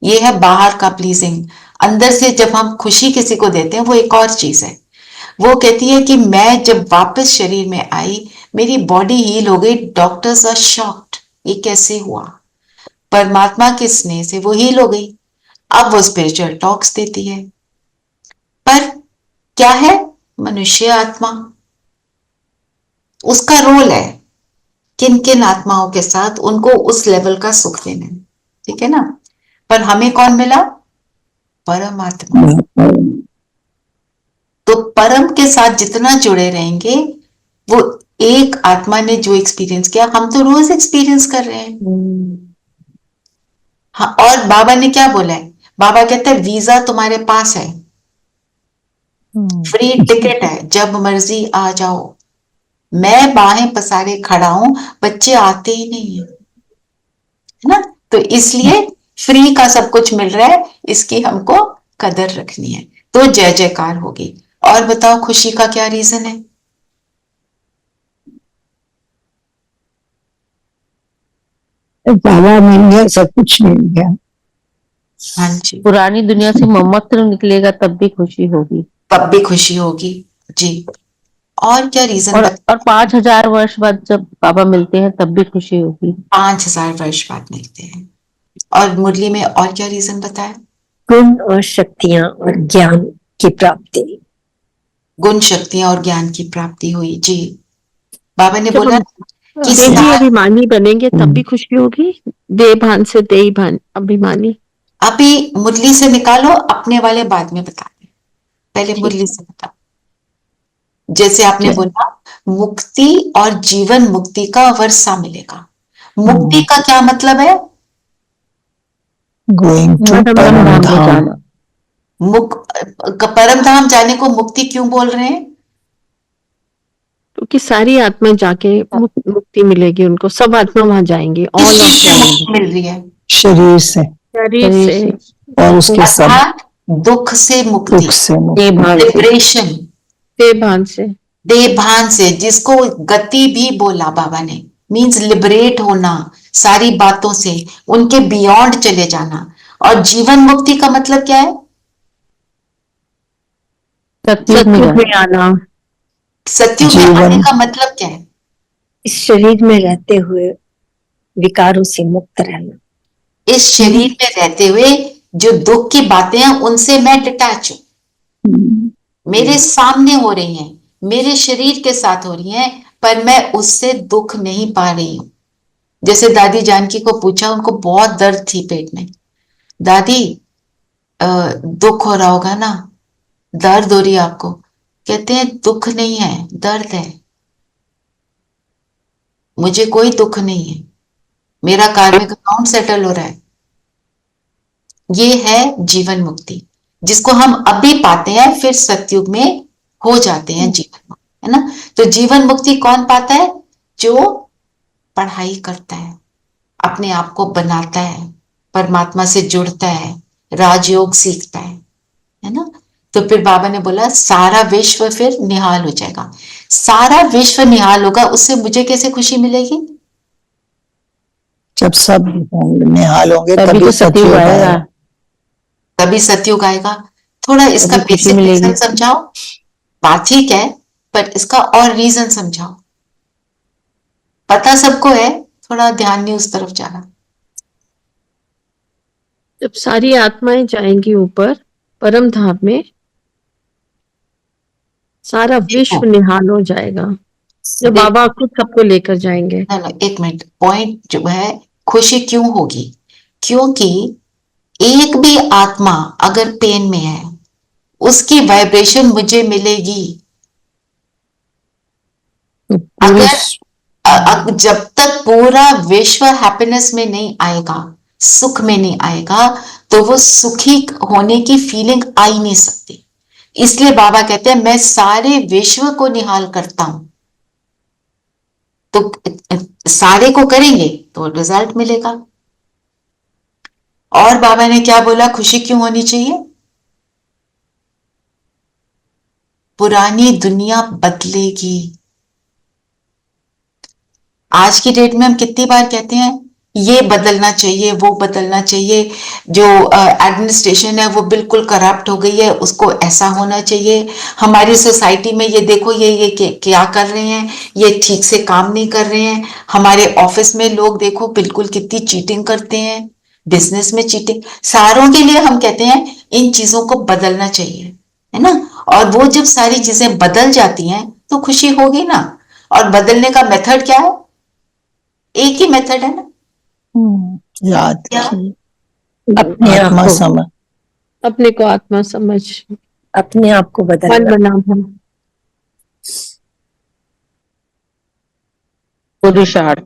ये है बाहर का प्लीजिंग। अंदर से जब हम खुशी किसी को देते हैं वो एक और चीज है। वो कहती है कि मैं जब वापस शरीर में आई, मेरी बॉडी हील हो गई, डॉक्टर्स आर शॉक्ड, ये कैसे हुआ? परमात्मा के स्नेह से वो हील हो गई। अब वो स्पिरिचुअल टॉक्स देती है, पर क्या है? मनुष्य आत्मा, उसका रोल है किन किन आत्माओं के साथ उनको उस लेवल का सुख देना, ठीक है ना? पर हमें कौन मिला? परमात्मा। तो परम के साथ जितना जुड़े रहेंगे, वो एक आत्मा ने जो एक्सपीरियंस किया हम तो रोज एक्सपीरियंस कर रहे हैं। हाँ, और बाबा ने क्या बोला है? बाबा कहते हैं वीजा तुम्हारे पास है, फ्री टिकट है, जब मर्जी आ जाओ। मैं बाहें पसारे खड़ा हूं, बच्चे आते ही नहीं है ना? तो इसलिए फ्री का सब कुछ मिल रहा है, इसकी हमको कदर रखनी है, तो जय जयकार होगी। और बताओ खुशी का क्या रीजन है? बाबा मिल गया, सब कुछ मिल गया। हाँ जी, पुरानी दुनिया से ममत्र निकलेगा तब भी खुशी होगी, तब भी खुशी होगी जी। और क्या रीजन? और 5000 वर्ष बाद जब बाबा मिलते हैं तब भी खुशी होगी। 5000 वर्ष बाद मिलते हैं। और मुरली में और क्या रीजन बताया? गुण और शक्तियां और ज्ञान की प्राप्ति। गुण शक्तियां और ज्ञान की प्राप्ति हुई जी। बाबा ने बोला कि देही अभिमानी बनेंगे तब भी खुशी होगी, देह भान से देही भान अभिमानी। अभी मुरली से निकालो, अपने वाले बाद में बता दें, पहले मुरली से बता। जैसे आपने बोला मुक्ति और जीवन मुक्ति का वर्षा मिलेगा। मुक्ति का क्या मतलब है? परम धाम जाने को मुक्ति क्यों बोल रहे हैं? क्योंकि सारी आत्मा जाके मुक्ति मिलेगी उनको, सब आत्मा वहां जाएंगे। ऑल ऑफ मिल रही है शरीर से और उसके साथ दुख से मुक्ति, लिबरेशन, देभान से, जिसको गति भी बोला बाबा ने, मीन्स लिबरेट होना सारी बातों से, उनके बियॉन्ड चले जाना। और जीवन मुक्ति का मतलब क्या है? सत्युग में आना। सत्युग में आने का मतलब क्या है? इस शरीर में रहते हुए विकारों से मुक्त रहना। इस शरीर में रहते हुए जो दुख की बातें हैं उनसे मैं डिटैच हूं, मेरे सामने हो रही हैं, मेरे शरीर के साथ हो रही हैं, पर मैं उससे दुख नहीं पा रही हूं। जैसे दादी जानकी को पूछा, उनको बहुत दर्द थी पेट में, दादी दुख हो रहा होगा ना, दर्द हो रही है आपको? कहते हैं दुख नहीं है, दर्द है। मुझे कोई दुख नहीं है, मेरा कार्मिक अकाउंट सेटल हो रहा है। ये है जीवन मुक्ति, जिसको हम अभी पाते हैं, फिर सतयुग में हो जाते हैं जीवन मुक्ति, है ना? तो जीवन मुक्ति कौन पाता है? जो पढ़ाई करता है, अपने आप को बनाता है, परमात्मा से जुड़ता है, राजयोग सीखता है ना? तो फिर बाबा ने बोला सारा विश्व फिर निहाल हो जाएगा। सारा विश्व निहाल होगा, उससे मुझे कैसे खुशी मिलेगी? जब सब निहाल होंगे तभी तभी तो सतयुग सतयुग आएगा। आएगा। तभी सतयुग आएगा। थोड़ा इसका तभी खुशी बेसिक मिलेगी। रीजन समझाओ। बात ठीक है, पर इसका और रीजन समझाओ। पता सबको है, थोड़ा ध्यान नहीं उस तरफ जा रहा। जब सारी आत्माएं जाएंगी ऊपर परम धाम में, सारा विश्व निहाल हो जाएगा, जब देखो, बाबा खुद सबको लेकर जाएंगे। ना एक मिनट, पॉइंट जो है, खुशी क्यों होगी? क्योंकि एक भी आत्मा अगर पेन में है, उसकी वाइब्रेशन मुझे मिलेगी। पूरी जब तक पूरा विश्व हैप्पीनेस में नहीं आएगा, सुख में नहीं आएगा, तो वो सुखी होने की फीलिंग आ ही नहीं सकती। इसलिए बाबा कहते हैं मैं सारे विश्व को निहाल करता हूं। तो सारे को करेंगे तो रिजल्ट मिलेगा। और बाबा ने क्या बोला, खुशी क्यों होनी चाहिए? पुरानी दुनिया बदलेगी। आज की डेट में हम कितनी बार कहते हैं ये बदलना चाहिए, वो बदलना चाहिए, जो एडमिनिस्ट्रेशन है वो बिल्कुल करप्ट हो गई है, उसको ऐसा होना चाहिए। हमारी सोसाइटी में ये देखो, ये क्या कर रहे हैं, ये ठीक से काम नहीं कर रहे हैं। हमारे ऑफिस में लोग देखो बिल्कुल कितनी चीटिंग करते हैं, बिजनेस में चीटिंग। सारों के लिए हम कहते हैं इन चीजों को बदलना चाहिए, है ना? और वो जब सारी चीजें बदल जाती हैं तो खुशी होगी ना। और बदलने का मेथड क्या है? एक ही मेथड है ना, याद क्या? अपने आप आत्मा को समझ। अपने को आत्मा समझ, अपने आप को मन बदलना। बना हम। पुरुषार्थ।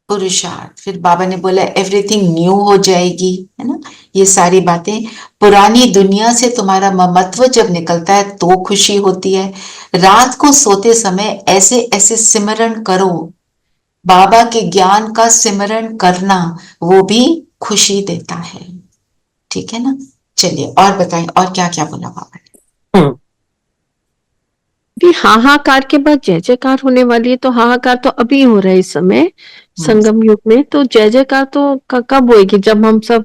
पुरुषार्थ। फिर बाबा ने बोला एवरीथिंग न्यू हो जाएगी, है ना? ये सारी बातें, पुरानी दुनिया से तुम्हारा ममत्व जब निकलता है तो खुशी होती है। रात को सोते समय ऐसे ऐसे सिमरन करो, बाबा के ज्ञान का सिमरन करना, वो भी खुशी देता है। ठीक है ना? चलिए और बताएं, और क्या क्या बोला बाबा ने? भी हाहाकार के बाद जय जयकार होने वाली है, तो हाहाकार तो अभी हो रहा है इस समय संगम युग में, तो जय जयकार तो कब होएगी? जब हम सब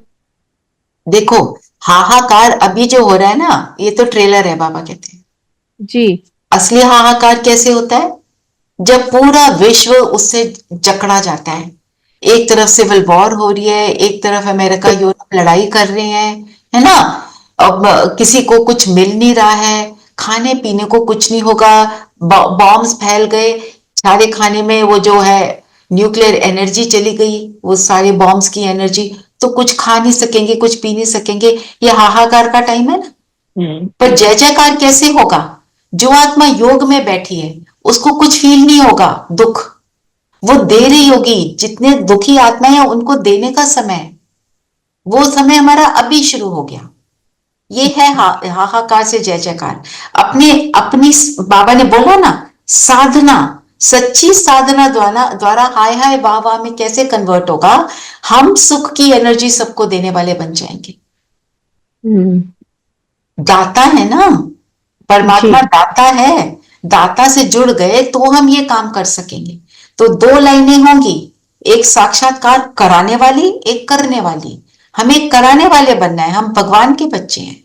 देखो, हाहाकार अभी जो हो रहा है ना, ये तो ट्रेलर है, बाबा कहते हैं। जी असली हाहाकार कैसे होता है? जब पूरा विश्व उससे जकड़ा जाता है। एक तरफ सिविल वॉर हो रही है, एक तरफ अमेरिका यूरोप लड़ाई कर रहे हैं, है ना? अब किसी को कुछ मिल नहीं रहा है, खाने पीने को कुछ नहीं होगा, बॉम्ब्स फैल गए, सारे खाने में वो जो है न्यूक्लियर एनर्जी चली गई, वो सारे बॉम्ब्स की एनर्जी, तो कुछ खा नहीं सकेंगे, कुछ पी नहीं सकेंगे। ये हाहाकार का टाइम है ना। पर जय जयकार कैसे होगा? जो आत्मा योग में बैठी है उसको कुछ फील नहीं होगा दुख, वो दे रही होगी। जितने दुखी आत्माएं हैं उनको देने का समय है, वो समय हमारा अभी शुरू हो गया। ये है हाहाकार से जय जयकार। अपने अपनी बाबा ने बोला ना, साधना, सच्ची साधना द्वारा हाय हाय वाह वाह में कैसे कन्वर्ट होगा? हम सुख की एनर्जी सबको देने वाले बन जाएंगे। दाता है ना, परमात्मा दाता है। दाता से जुड़ गए तो हम ये काम कर सकेंगे। तो दो लाइनें होंगी, एक साक्षात्कार कराने वाली, एक करने वाली। हमें कराने वाले बनना है, हम भगवान के बच्चे हैं,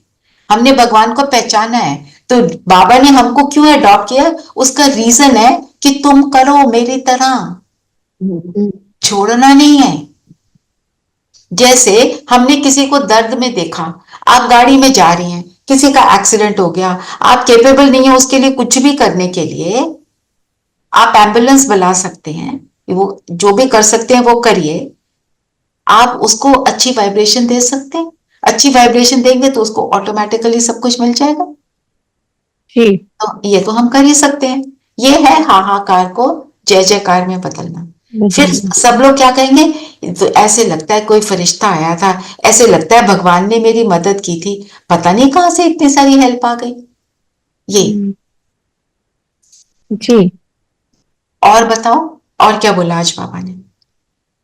हमने भगवान को पहचाना है। तो बाबा ने हमको क्यों अडॉप्ट किया? उसका रीजन है कि तुम करो मेरी तरह, छोड़ना नहीं है। जैसे हमने किसी को दर्द में देखा, आप गाड़ी में जा रही हैं, किसी का एक्सीडेंट हो गया, आप कैपेबल नहीं है उसके लिए कुछ भी करने के लिए, आप एम्बुलेंस बुला सकते हैं, वो जो भी कर सकते हैं वो करिए। आप उसको अच्छी वाइब्रेशन दे सकते हैं, अच्छी वाइब्रेशन देंगे तो उसको ऑटोमेटिकली सब कुछ मिल जाएगा। तो ये तो हम कर ही सकते हैं। ये है हाहाकार को जय जयकार में बदलना। फिर सब लोग क्या कहेंगे? तो ऐसे लगता है कोई फरिश्ता आया था, ऐसे लगता है भगवान ने मेरी मदद की थी, पता नहीं कहां से इतनी सारी हेल्प आ गई। ये जी। और बताओ, और क्या बोला आज बाबा ने?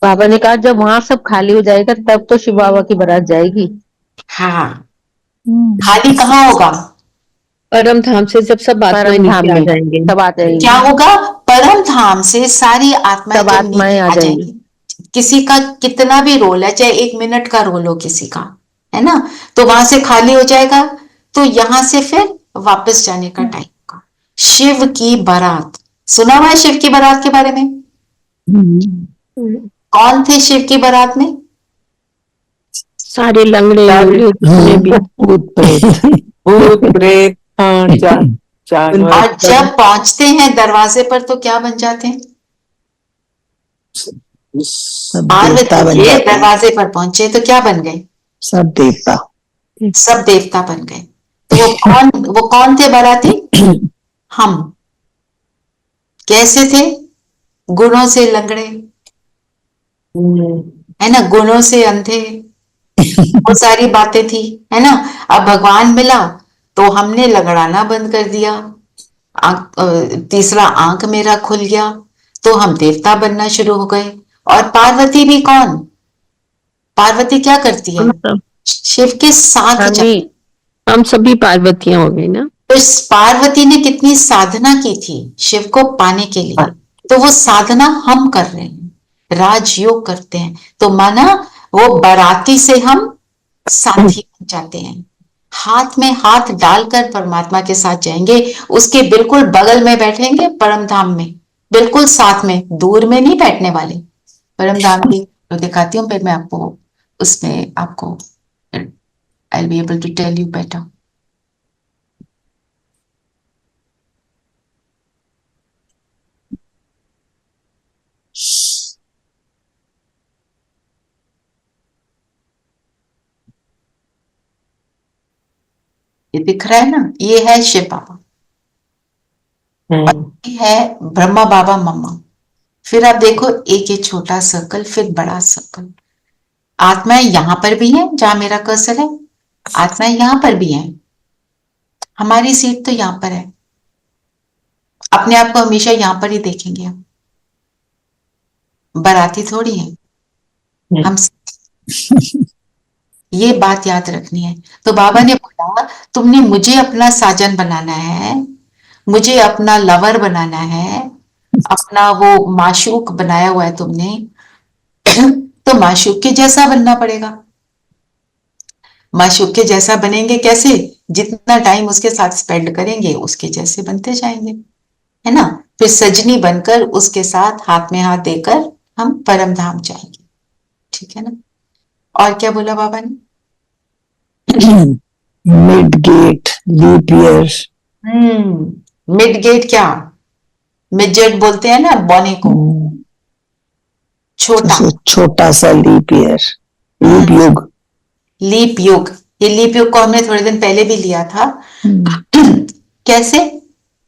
बाबा ने कहा जब वहां सब खाली हो जाएगा तब तो शिव बाबा की बारात जाएगी। हाँ, खाली कहाँ होगा? परम धाम से जब सब आत्माएं परम धाम नीचे आ में जाएंगे, सब आ जाएंगी, क्या होगा? परम धाम से सारी आत्माएं सब जब आत्माएं नीचे आ आ जाएंगी। जाएंगी, किसी का कितना भी रोल है, चाहे 1 मिनट का रोल हो किसी का, है ना, तो वहां से खाली हो जाएगा, तो यहां से फिर वापस जाने का टाइम होगा। शिव की बारात, सुना हुआ है शिव की बारात के बारे में? कौन थे शिव की बारात में? सारे लंगड़े लूले जितने भी भूत प्रेत भूत प्रेत, हाँ, जानवर। और जब पहुंचते हैं दरवाजे पर तो क्या बन जाते हैं? सब पार्वती देवता बन के जाते हैं, दरवाजे पर पहुंचे तो क्या बन गए? सब देवता। सब देवता बन गए। तो वो कौन थे बाराती? हम। कैसे थे? गुणों से लंगड़े, है ना, गुणों से अंधे, वो सारी बातें थी, है ना। अब भगवान मिला तो हमने लगड़ाना बंद कर दिया, तीसरा आंख मेरा खुल गया, तो हम देवता बनना शुरू हो गए। और पार्वती भी कौन? पार्वती क्या करती है? हम सब शिव के साथ जाती। हम सभी पार्वतियां हो गई ना। तो इस पार्वती ने कितनी साधना की थी शिव को पाने के लिए, तो वो साधना हम कर रहे हैं, राजयोग करते हैं, तो माना वो बाराती से हम साथी बन जाते हैं, हाथ में हाथ डालकर परमात्मा के साथ जाएंगे, उसके बिल्कुल बगल में बैठेंगे परम धाम में, बिल्कुल साथ में, दूर में नहीं बैठने वाले। परम धाम की तो दिखाती हूँ, फिर मैं आपको उसमें आपको I will be able to tell you better. ये दिख रहा है ना, ये है शिव बाबा, ये है ब्रह्मा बाबा मम्मा। फिर आप देखो एक ये छोटा सर्कल, फिर बड़ा सर्कल। आत्माएं यहां पर भी है जहां मेरा कर्सर है, आत्माएं यहां पर भी है, हमारी सीट तो यहां पर है, अपने आप को हमेशा यहां पर ही देखेंगे हम, बाराती थोड़ी है हम। ये बात याद रखनी है। तो बाबा ने बोला तुमने मुझे अपना साजन बनाना है, मुझे अपना लवर बनाना है, अपना वो माशूक बनाया हुआ है तुमने, तो माशूक के जैसा बनना पड़ेगा। माशूक के जैसा बनेंगे कैसे? जितना टाइम उसके साथ स्पेंड करेंगे उसके जैसे बनते जाएंगे, है ना। फिर सजनी बनकर उसके साथ हाथ में हाथ देकर हम परम धाम जाएंगे, ठीक है ना। और क्या बोला बाबा ने? Mid gate, leap year. Mid gate क्या? मिडजेट बोलते हैं ना बॉने को, छोटा, छोटा सा लीप ईयर, लीप युग। लीप युग, ये लीप युग को हमने थोड़े दिन पहले भी लिया था। कैसे?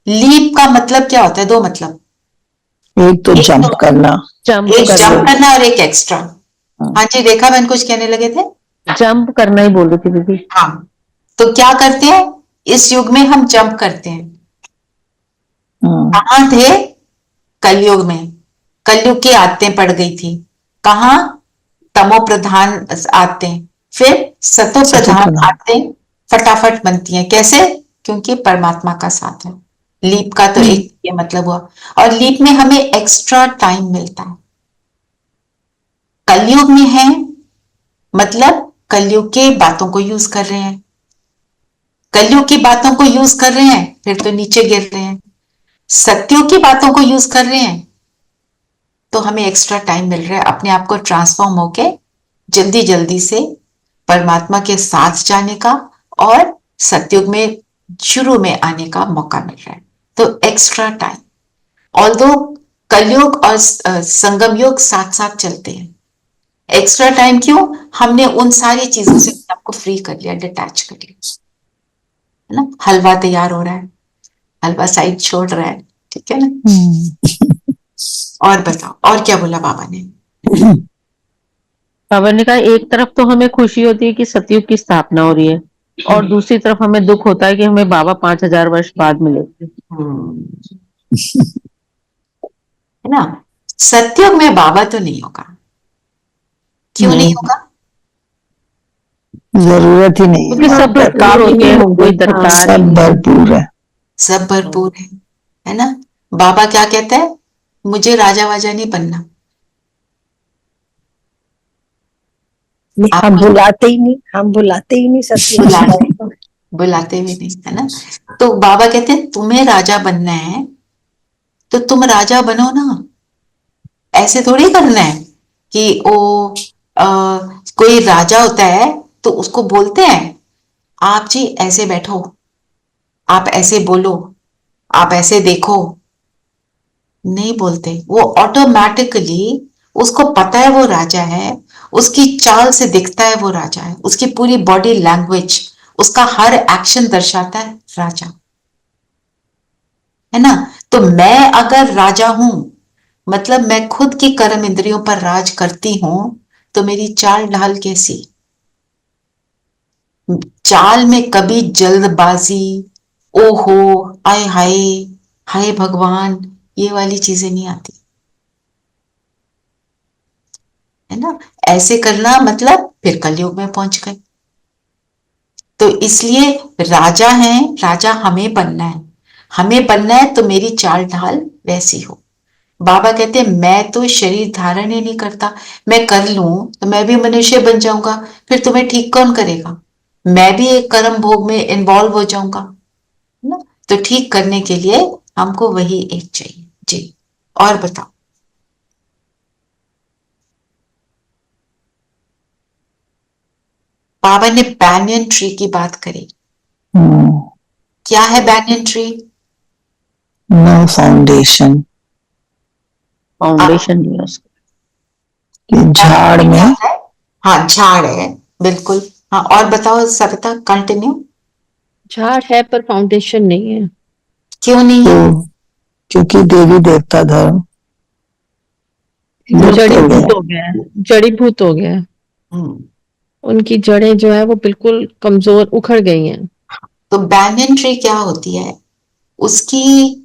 लीप का मतलब क्या होता है? दो मतलब, एक तो जंप करना, एक जंप करना और एक एक्स्ट्रा। हाँ जी, रेखा बहन कुछ कहने लगे थे? जंप करना ही बोल रही थी दीदी। हाँ, तो क्या करते हैं इस युग में? हम जंप करते हैं। कहाँ थे? कलयुग में। कलयुग की आदतें पड़ गई थी। कहाँ? तमो प्रधान आदतें, फिर सतो प्रधान आदतें फटाफट बनती हैं। कैसे? क्योंकि परमात्मा का साथ है। लीप का तो एक ये मतलब हुआ, और लीप में हमें एक्स्ट्रा टाइम मिलता है। कलयुग में है मतलब कलयुग के बातों को यूज कर रहे हैं, कलयुग की बातों को यूज कर रहे हैं फिर तो नीचे गिर रहे हैं, सत्युग की बातों को यूज कर रहे हैं तो हमें एक्स्ट्रा टाइम मिल रहा है अपने आप को ट्रांसफॉर्म होके जल्दी जल्दी से परमात्मा के साथ जाने का, और सत्युग में शुरू में आने का मौका मिल रहा है, तो एक्स्ट्रा टाइम। ऑल्दो कलयुग और संगम युग साथ साथ चलते हैं, एक्स्ट्रा टाइम क्यों? हमने उन सारी चीजों से आपको फ्री कर लिया, डिटैच कर लिया, है ना। हलवा तैयार हो रहा है, हलवा साइड छोड़ रहा है, ठीक है ना। और बताओ, और क्या बोला बाबा ने? बाबा ने कहा एक तरफ तो हमें खुशी होती है कि सतयुग की स्थापना हो रही है, और दूसरी तरफ हमें दुख होता है कि हमें बाबा 5000 वर्ष बाद मिलेंगे। है ना। सत्युग में बाबा तो नहीं होगा, क्यों नहीं होगा? जरूरत ही नहीं क्योंकि है, सब भरपूर होते हैं, कोई दरकार ही सब नहीं। भरपूर है। सब भरपूर है ना? बाबा क्या कहता है? मुझे राजा वाजा नहीं बनना। हम बुलाते ही नहीं, हम बुलाते ही नहीं सत्य बुलाते भी नहीं, है ना? तो बाबा कहते हैं तुम्हें राजा बनना है तो तुम राजा बनो ना। ऐसे थोड़ी करना है कि कोई राजा होता है तो उसको बोलते हैं आप जी ऐसे बैठो, आप ऐसे बोलो, आप ऐसे देखो। नहीं बोलते, वो ऑटोमेटिकली उसको पता है वो राजा है, उसकी चाल से दिखता है वो राजा है, उसकी पूरी बॉडी लैंग्वेज, उसका हर एक्शन दर्शाता है राजा, है ना? तो मैं अगर राजा हूं, मतलब मैं खुद की कर्म इंद्रियों पर राज करती हूं, तो मेरी चाल ढाल कैसी? चाल में कभी जल्दबाजी, ओहो, आय हाय, हाय भगवान, ये वाली चीजें नहीं आती, है ना? ऐसे करना मतलब फिर कलयुग में पहुंच गए। तो इसलिए राजा हैं, राजा हमें बनना है, हमें बनना है तो मेरी चाल ढाल वैसी हो। बाबा कहते हैं मैं तो शरीर धारण ही नहीं करता, मैं कर लूं तो मैं भी मनुष्य बन जाऊंगा, फिर तुम्हें ठीक कौन करेगा? मैं भी एक कर्म भोग में इन्वॉल्व हो जाऊंगा, है ना? तो ठीक करने के लिए हमको वही एक चाहिए जी। और बताओ। बाबा ने बैनियन ट्री की बात करी। क्या है banyan tree? No foundation, foundation नहीं है उसका। कि झाड़ में हाँ, झाड़ है, बिल्कुल। हाँ, और बताओ सविता, कंटिन्यू। झाड़ है पर फाउंडेशन नहीं है। क्यों नहीं है? तो क्योंकि देवी देवता धर्म लुप्त हो जड़ीभूत गया। हो गया है, जड़ीभूत हो गया है। हम्म, उनकी जड़ें जो है वो बिल्कुल कमजोर उखड़ गई हैं। तो बैनियन ट्री क्या होती है? उसकी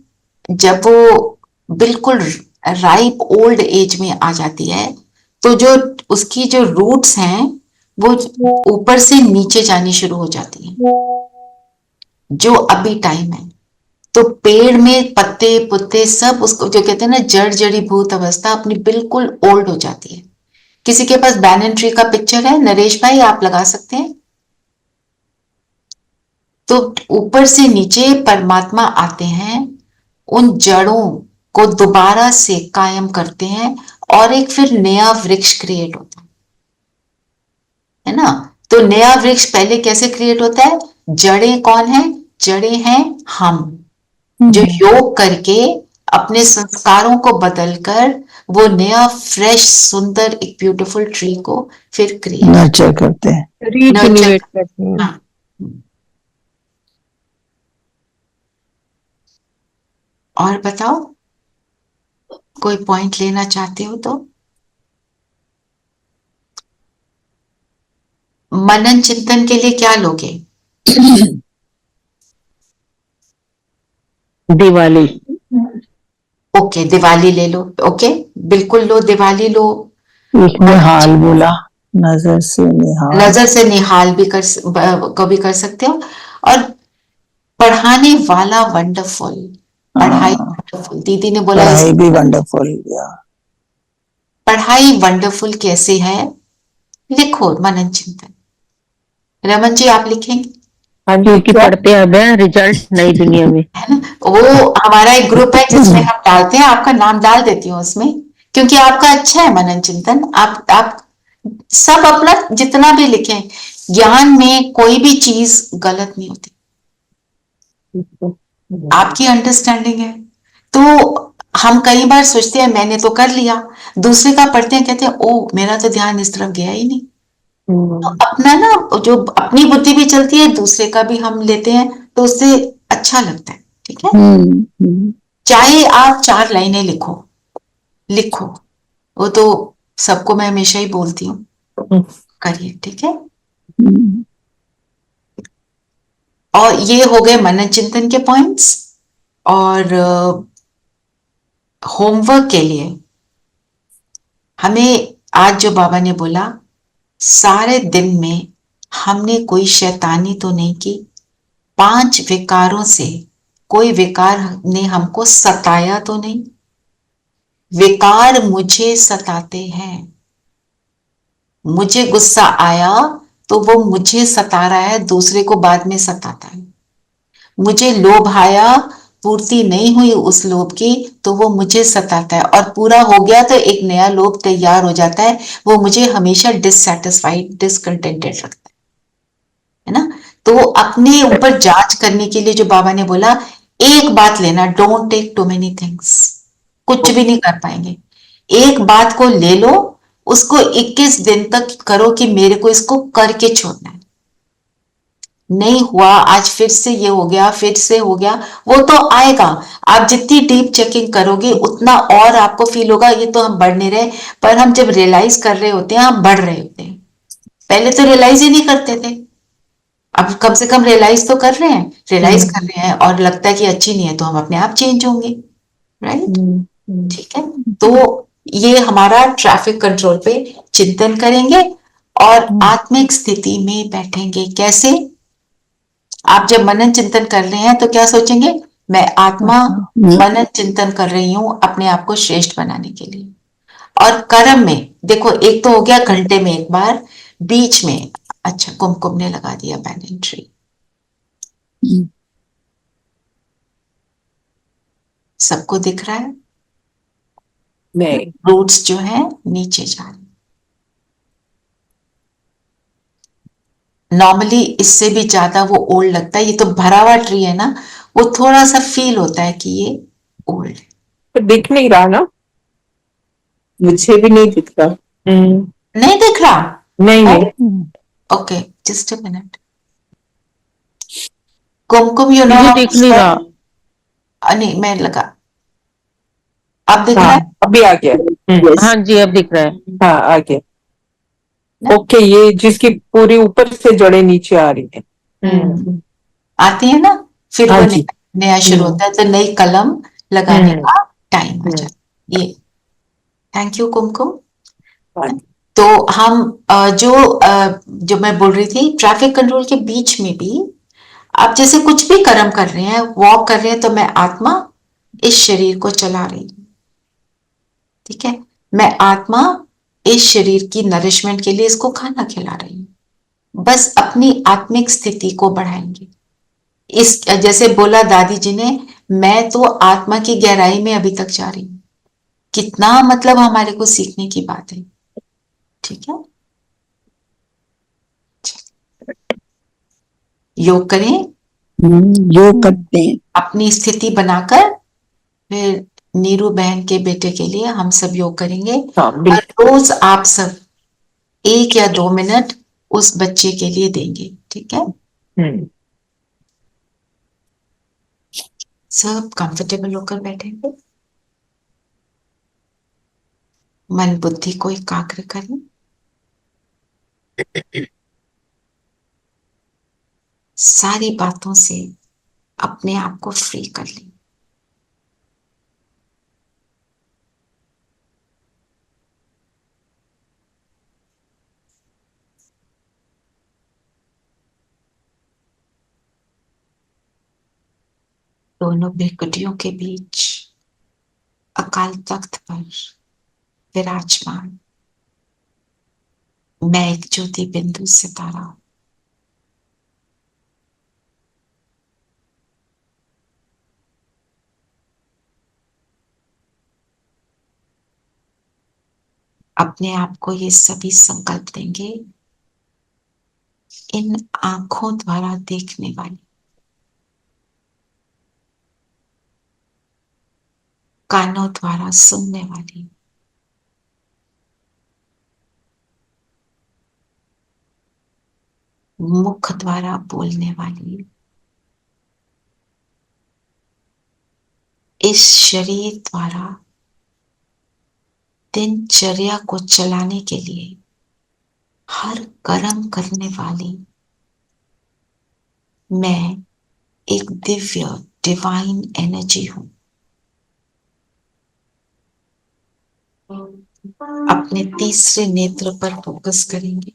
जब वो बिल्कुल राइप ओल्ड एज में आ जाती है, तो जो उसकी जो रूट्स हैं वो ऊपर से नीचे जानी शुरू हो जाती हैं, जो अभी टाइम है। तो पेड़ में पत्ते पुत्ते सब उसको जो कहते हैं ना, जड़ जड़ीभूत अवस्था अपनी बिल्कुल ओल्ड हो जाती है। किसी के पास बैनियन ट्री का पिक्चर है? नरेश भाई आप लगा सकते हैं। तो ऊपर से नीचे परमात्मा आते हैं, उन जड़ों को दोबारा से कायम करते हैं और एक फिर नया वृक्ष क्रिएट होता है ना? तो नया वृक्ष पहले कैसे क्रिएट होता है? जड़ें कौन है? जड़ें हैं हम, जो योग करके अपने संस्कारों को बदलकर वो नया फ्रेश सुंदर एक ब्यूटीफुल ट्री को फिर क्रिएट नर्चर करते हैं। रीजेनरेट करते हैं। हाँ। और बताओ, कोई पॉइंट लेना चाहते हो तो? मनन चिंतन के लिए क्या लोगे? दिवाली। ओके, दिवाली ले लो। ओके, बिल्कुल लो, दिवाली लो। एक निहाल बोला, नजर से निहाल। नजर से निहाल भी को भी कर सकते हो। और पढ़ाने वाला वंडरफुल, पढ़ाई वंडरफुल, दीदी ने बोला पढ़ाई भी वंडरफुल या पढ़ाई वंडरफुल कैसे है? लिखो मनन चिंतन। रमन जी आप लिखेंगे? हाँ जी, कि पढ़ते अब है रिजल्ट नई दुनिया में। है ना? वो हमारा एक ग्रुप है जिसमें हम डालते हैं, आपका नाम डाल देती हूँ उसमें, क्योंकि आपका अच्छा है मनन चिंतन। आप सब अपना जितना भी लिखें, ज्ञान में कोई भी चीज गलत नहीं होती, आपकी अंडरस्टैंडिंग है। तो हम कई बार सोचते हैं मैंने तो कर लिया, दूसरे का पढ़ते हैं कहते हैं ओ मेरा तो ध्यान इस तरफ गया ही नहीं। तो अपना ना जो अपनी बुद्धि भी चलती है, दूसरे का भी हम लेते हैं, तो उससे अच्छा लगता है। ठीक है, चाहे आप 4 लाइनें लिखो, लिखो, वो तो सबको मैं हमेशा ही बोलती हूँ करिए। ठीक है, और ये हो गए मनन चिंतन के पॉइंट्स। और होमवर्क के लिए हमें आज जो बाबा ने बोला सारे दिन में हमने कोई शैतानी तो नहीं की, 5 विकारों से कोई विकार ने हमको सताया तो नहीं। विकार मुझे सताते हैं, मुझे गुस्सा आया तो वो मुझे सता रहा है, दूसरे को बाद में सताता है। मुझे लोभ आया, पूर्ति नहीं हुई उस लोभ की तो वो मुझे सताता है, और पूरा हो गया तो एक नया लोभ तैयार हो जाता है, वो मुझे हमेशा डिससैटिस्फाइड, डिसकंटेंटेड रखता है ना। तो अपने ऊपर जांच करने के लिए जो बाबा ने बोला, एक बात लेना, don't take too many things. कुछ भी नहीं कर पाएंगे, एक बात को ले लो, उसको 21 दिन तक करो कि मेरे को इसको करके छोड़ना है। नहीं हुआ, आज फिर से ये हो गया, फिर से हो गया, वो तो आएगा। आप जितनी डीप चेकिंग करोगे उतना और आपको फील होगा ये तो हम बढ़ नहीं रहे, पर हम जब रियलाइज कर रहे होते हैं हम बढ़ रहे होते हैं। पहले तो रियलाइज ही नहीं करते थे, अब कम से कम रियलाइज तो कर रहे हैं, रियलाइज कर रहे हैं और लगता है कि अच्छी नहीं है तो हम अपने आप चेंज होंगे, राइट। ठीक है, तो ये हमारा ट्रैफिक कंट्रोल पे चिंतन करेंगे और आत्मिक स्थिति में बैठेंगे। कैसे? आप जब मनन चिंतन कर रहे हैं तो क्या सोचेंगे? मैं आत्मा मनन चिंतन कर रही हूं अपने आप को श्रेष्ठ बनाने के लिए। और कर्म में देखो, एक तो हो गया घंटे में एक बार, बीच में अच्छा कुमकुम ने लगा दिया बैनन ट्री। सबको दिख रहा है? नहीं, रूट्स जो है नीचे जा रहे हैं। नॉर्मली इससे भी ज्यादा वो ओल्ड लगता है, ये तो भरा हुआ ट्री है ना, वो थोड़ा सा फील होता है कि ये ओल्ड है। तो दिख नहीं रहा ना। मुझे भी नहीं दिख रहा। नहीं दिख रहा? नहीं है? नहीं, okay, just a minute. Kumkum you know मुझे हाउ दिख टू नहीं रहा। स्पेल? नहीं, मैं लगा, अब दिख रहा हाँ है? अभी आ गया। Yes. हाँ जी, अब दिख रहा है। हाँ आ गया। ओके, ये जिसकी पूरी ऊपर से जड़ें नीचे आ रही है। आती है ना, फिर हाँ वो जी। नया शुरू होता है, तो नई कलम लगाने का टाइम आ हम्म। जाता है। ये थैंक यू कुमकुम। हाँ। तो हम जो मैं बोल रही थी, ट्रैफिक कंट्रोल के बीच में भी आप जैसे कुछ भी कर्म कर रहे हैं, वॉक कर रहे हैं, तो मैं आत्मा इस शरीर को चला रही हूँ। ठीक है, मैं आत्मा इस शरीर की नरिशमेंट के लिए इसको खाना खिला रही हूँ। बस अपनी आत्मिक स्थिति को बढ़ाएंगे। इस जैसे बोला दादी जी ने, मैं तो आत्मा की गहराई में अभी तक जा रही हूँ। कितना मतलब हमारे को सीखने की बात है। ठीक है, योग करें, योग करते हैं। अपनी स्थिति बनाकर, फिर नीरू बहन के बेटे के लिए हम सब योग करेंगे। हाँ और बिल्कुल। रोज आप सब 1 या 2 मिनट उस बच्चे के लिए देंगे। ठीक है, सब कंफर्टेबल होकर बैठेंगे, मन बुद्धि को एकाग्र करें। सारी बातों से अपने आप को फ्री कर लें। दोनों भृकुटियों के बीच अकाल तख्त पर विराजमान मैं एक ज्योति बिंदु सितारा हूं। अपने आप को ये सभी संकल्प देंगे, इन आंखों द्वारा देखने वाली, कानों द्वारा सुनने वाली, मुख द्वारा बोलने वाली, इस शरीर द्वारा दिनचर्या को चलाने के लिए हर कर्म करने वाली मैं एक दिव्य डिवाइन एनर्जी हूं। अपने तीसरे नेत्र पर फोकस करेंगे।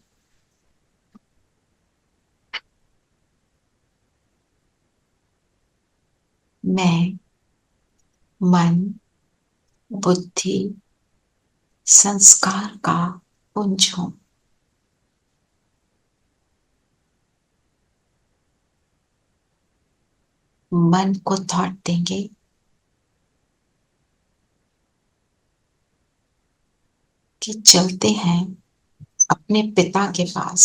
मैं मन, बुद्धि, संस्कार का पुंज हूं। मन को थॉट देंगे कि चलते हैं अपने पिता के पास,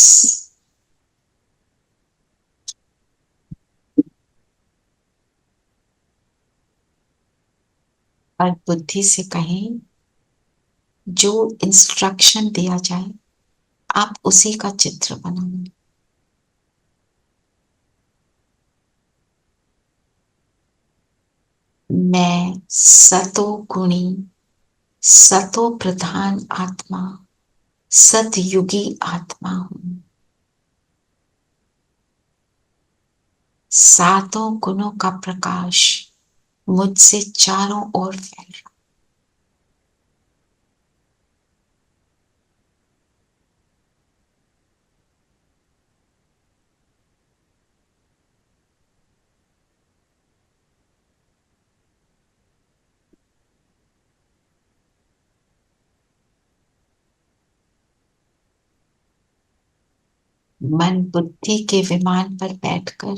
और बुद्धि से कहें जो इंस्ट्रक्शन दिया जाए आप उसी का चित्र बनाओ। मैं सतो गुणी, सतो प्रधान आत्मा, सतयुगी आत्मा हूं। सातों गुणों का प्रकाश मुझसे चारों ओर फैल रहा। मन बुद्धि के विमान पर बैठकर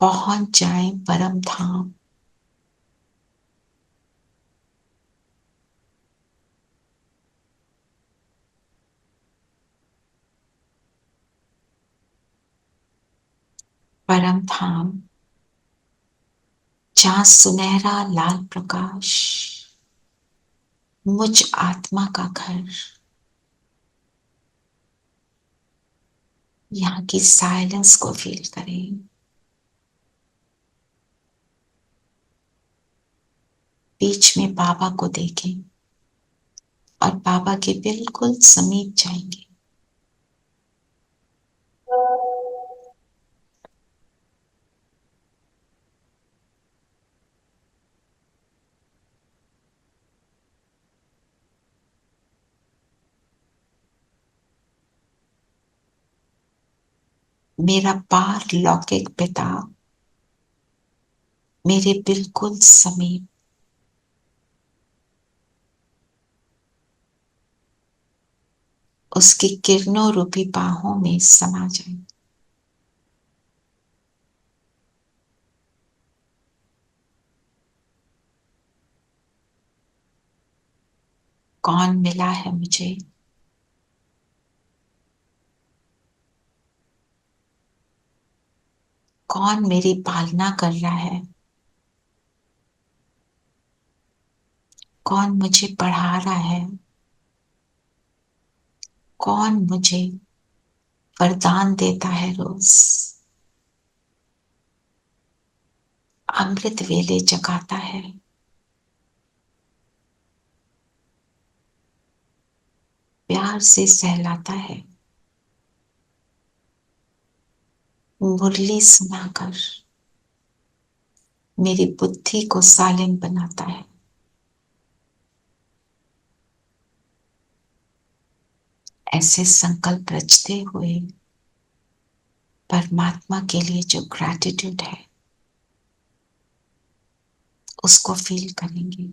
पहुंच जाए परम धाम। परम धाम जहां सुनहरा लाल प्रकाश मुझ आत्मा का घर, यहाँ की साइलेंस को फील करें। बीच में बाबा को देखें और बाबा के बिल्कुल समीप जाएंगे। मेरा पारलौकिक पिता मेरे बिल्कुल समीप, उसकी किरणों रूपी बाहों में समा जाए। कौन मिला है मुझे? कौन मेरी पालना कर रहा है? कौन मुझे पढ़ा रहा है? कौन मुझे वरदान देता है रोज? अमृत वेले जगाता है। प्यार से सहलाता है। मुरली सुनाकर मेरी बुद्धि को सालिम बनाता है। ऐसे संकल्प रचते हुए परमात्मा के लिए जो ग्रैटिट्यूड है उसको फील करेंगे।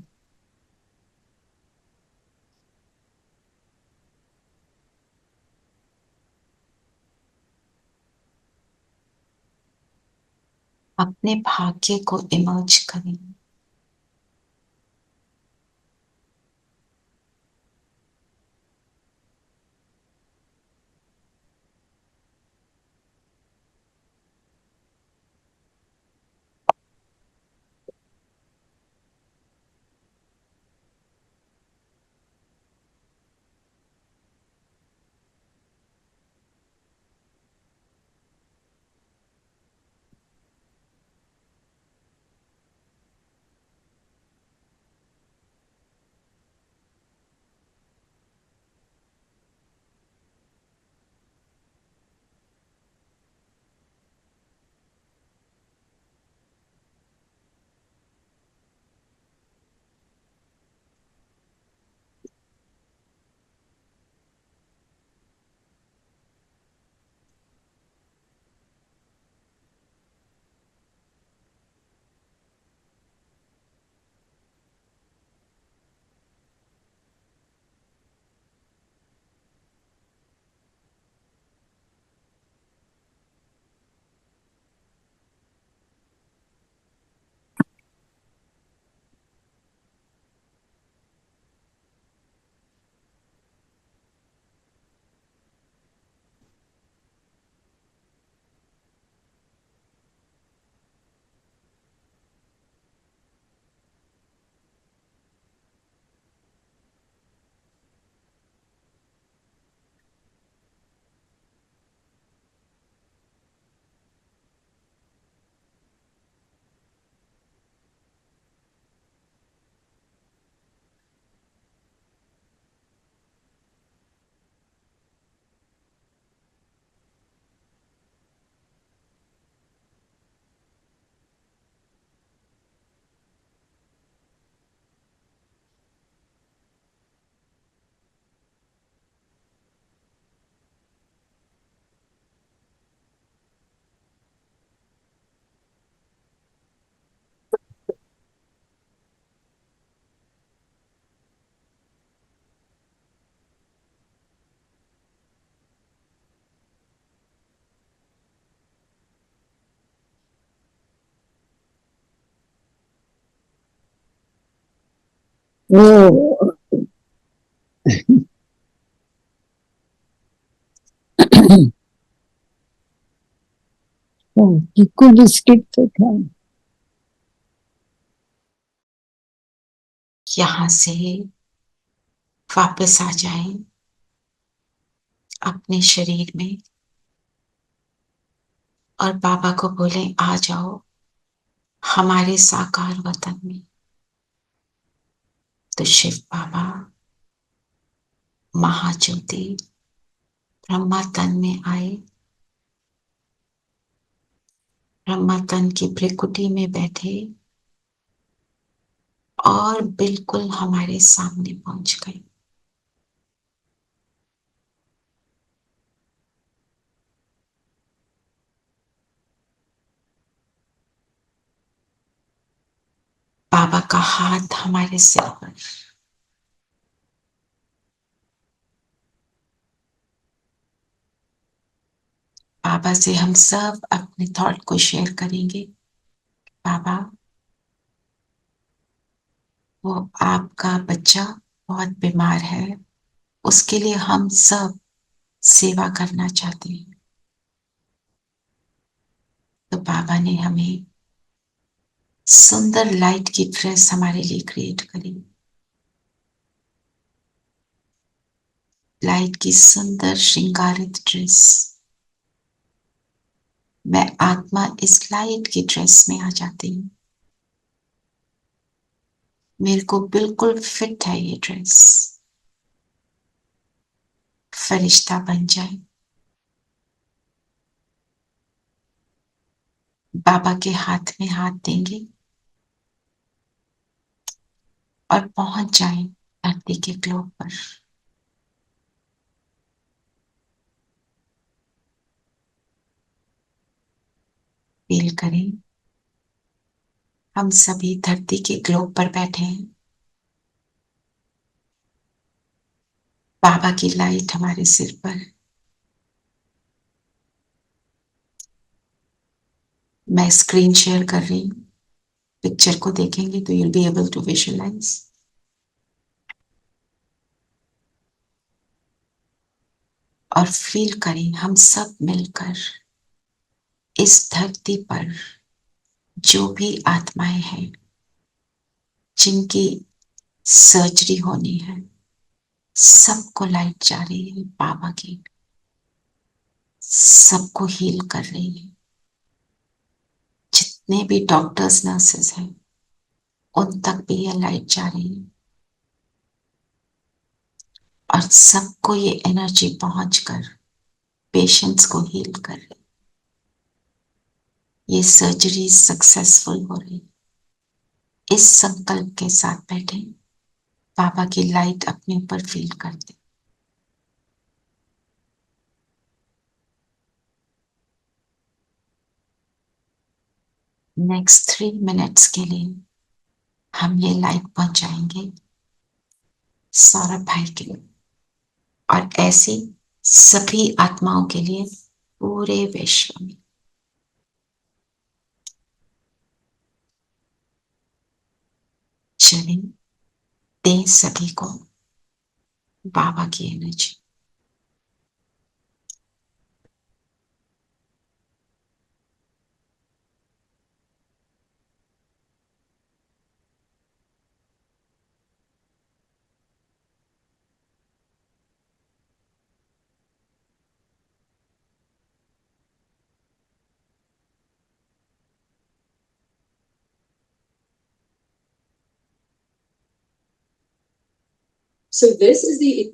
अपने भाग्य को इमर्ज करें। वो चिक्कू बिस्किट तो था। यहाँ से वापस आ जाए अपने शरीर में और बाबा को बोले आ जाओ हमारे साकार वतन में। तो शिव बाबा महाज्योति ब्रह्मा तन में आए, ब्रह्मा तन की भ्रिकुटी में बैठे और बिल्कुल हमारे सामने पहुंच गए। बाबा का हाथ हमारे सिर पर, बाबा से हम सब अपने थॉट को शेयर करेंगे। बाबा, वो आपका बच्चा बहुत बीमार है, उसके लिए हम सब सेवा करना चाहते हैं। तो बाबा ने हमें सुंदर लाइट की ड्रेस हमारे लिए क्रिएट करी, लाइट की सुंदर श्रृंगारित ड्रेस। मैं आत्मा इस लाइट की ड्रेस में आ जाती हूँ, मेरे को बिल्कुल फिट है ये ड्रेस। फरिश्ता बन जाए, बाबा के हाथ में हाथ देंगे और पहुंच जाए धरती के ग्लोब पर। फील करें हम सभी धरती के ग्लोब पर बैठे हैं, बाबा की लाइट हमारे सिर पर। मैं स्क्रीन शेयर कर रही हूँ, पिक्चर को देखेंगे तो you'll be able to visualize। और फील करें हम सब मिलकर इस धरती पर जो भी आत्माएं हैं जिनकी सर्जरी होनी है, सबको लाइट जा रही है बाबा की, सबको हील कर रही है। जितने भी डॉक्टर्स नर्सेस हैं उन तक भी यह लाइट जा रही है और सबको ये एनर्जी पहुंचकर पेशेंट्स को हील कर रही है। ये सर्जरी सक्सेसफुल हो रही। इस संकल्प के साथ बैठे, बाबा की लाइट अपने ऊपर फील करते। नेक्स्ट 3 मिनट्स के लिए हम ये लाइट पहुंचाएंगे सौरभ भाई के लिए और ऐसी सभी आत्माओं के लिए पूरे विश्व में। चलें, दें सभी को बाबा की energy. So this is the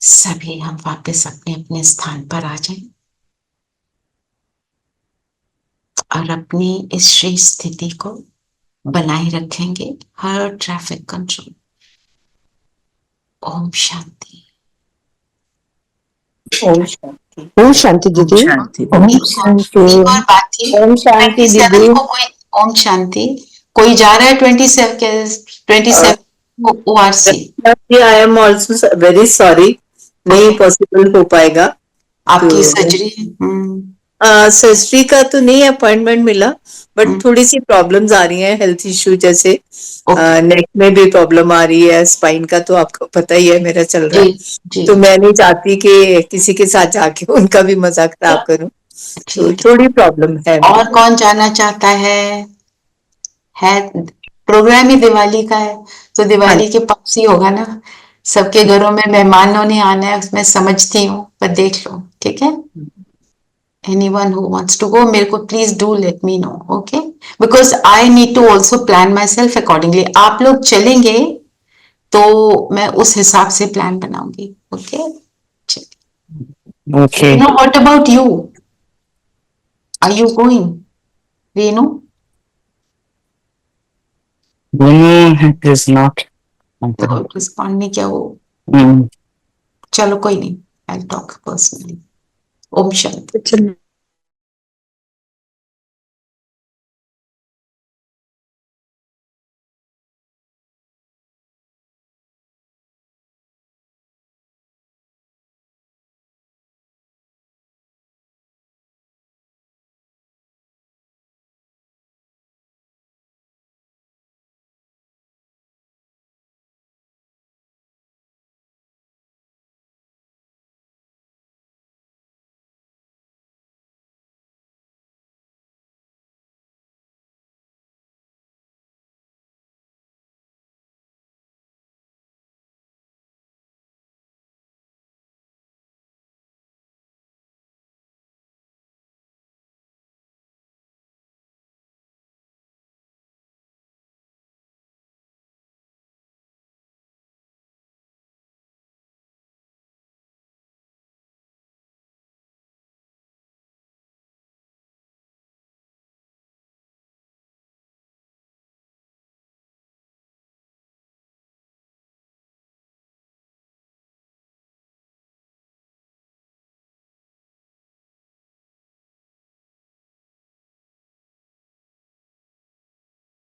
सभी हम वापस अपने अपने स्थान पर आ जाएं और अपनी इस श्रेष्ठ स्थिति को बनाए रखेंगे हर ट्रैफिक कंट्रोल। ओम शांति। ओम शांति। ओम शांति दीदी। एक और बात थी, ओम शांति 27 दीदी। को कोई ओम शांति कोई जा रहा है 27 ORC। I am also very sorry, नहीं पॉसिबल हो पाएगा। आपकी तो- सर्जरी सर्जरी का तो नहीं अपॉइंटमेंट मिला, बट थोड़ी सी प्रॉब्लम्स आ रही हैं, हेल्थ इश्यू जैसे नेक में भी प्रॉब्लम आ रही है, स्पाइन का तो आपको पता ही है मेरा चल रहा है। जी। तो मैं नहीं चाहती कि किसी के साथ जाके उनका भी मजाक खराब करूं, तो थोड़ी प्रॉब्लम है। और कौन जाना चाहता है प्रोग्राम ही दिवाली का है, तो दिवाली के पास ही होगा ना, सबके घरों में मेहमानों ने आना है, उसमें समझती हूँ, पर देख लो, ठीक है। Anyone who wants to go, मेरे को please do let me know, okay? Because I need to also plan myself accordingly. आप लोग चलेंगे तो मैं उस हिसाब से प्लान बनाऊंगी, okay? Okay. You know, what about you? Are you going? Renu? It is not. Respond नहीं किया वो, Mm. चलो कोई नहीं, I'll talk personally. Om Shanti. चलो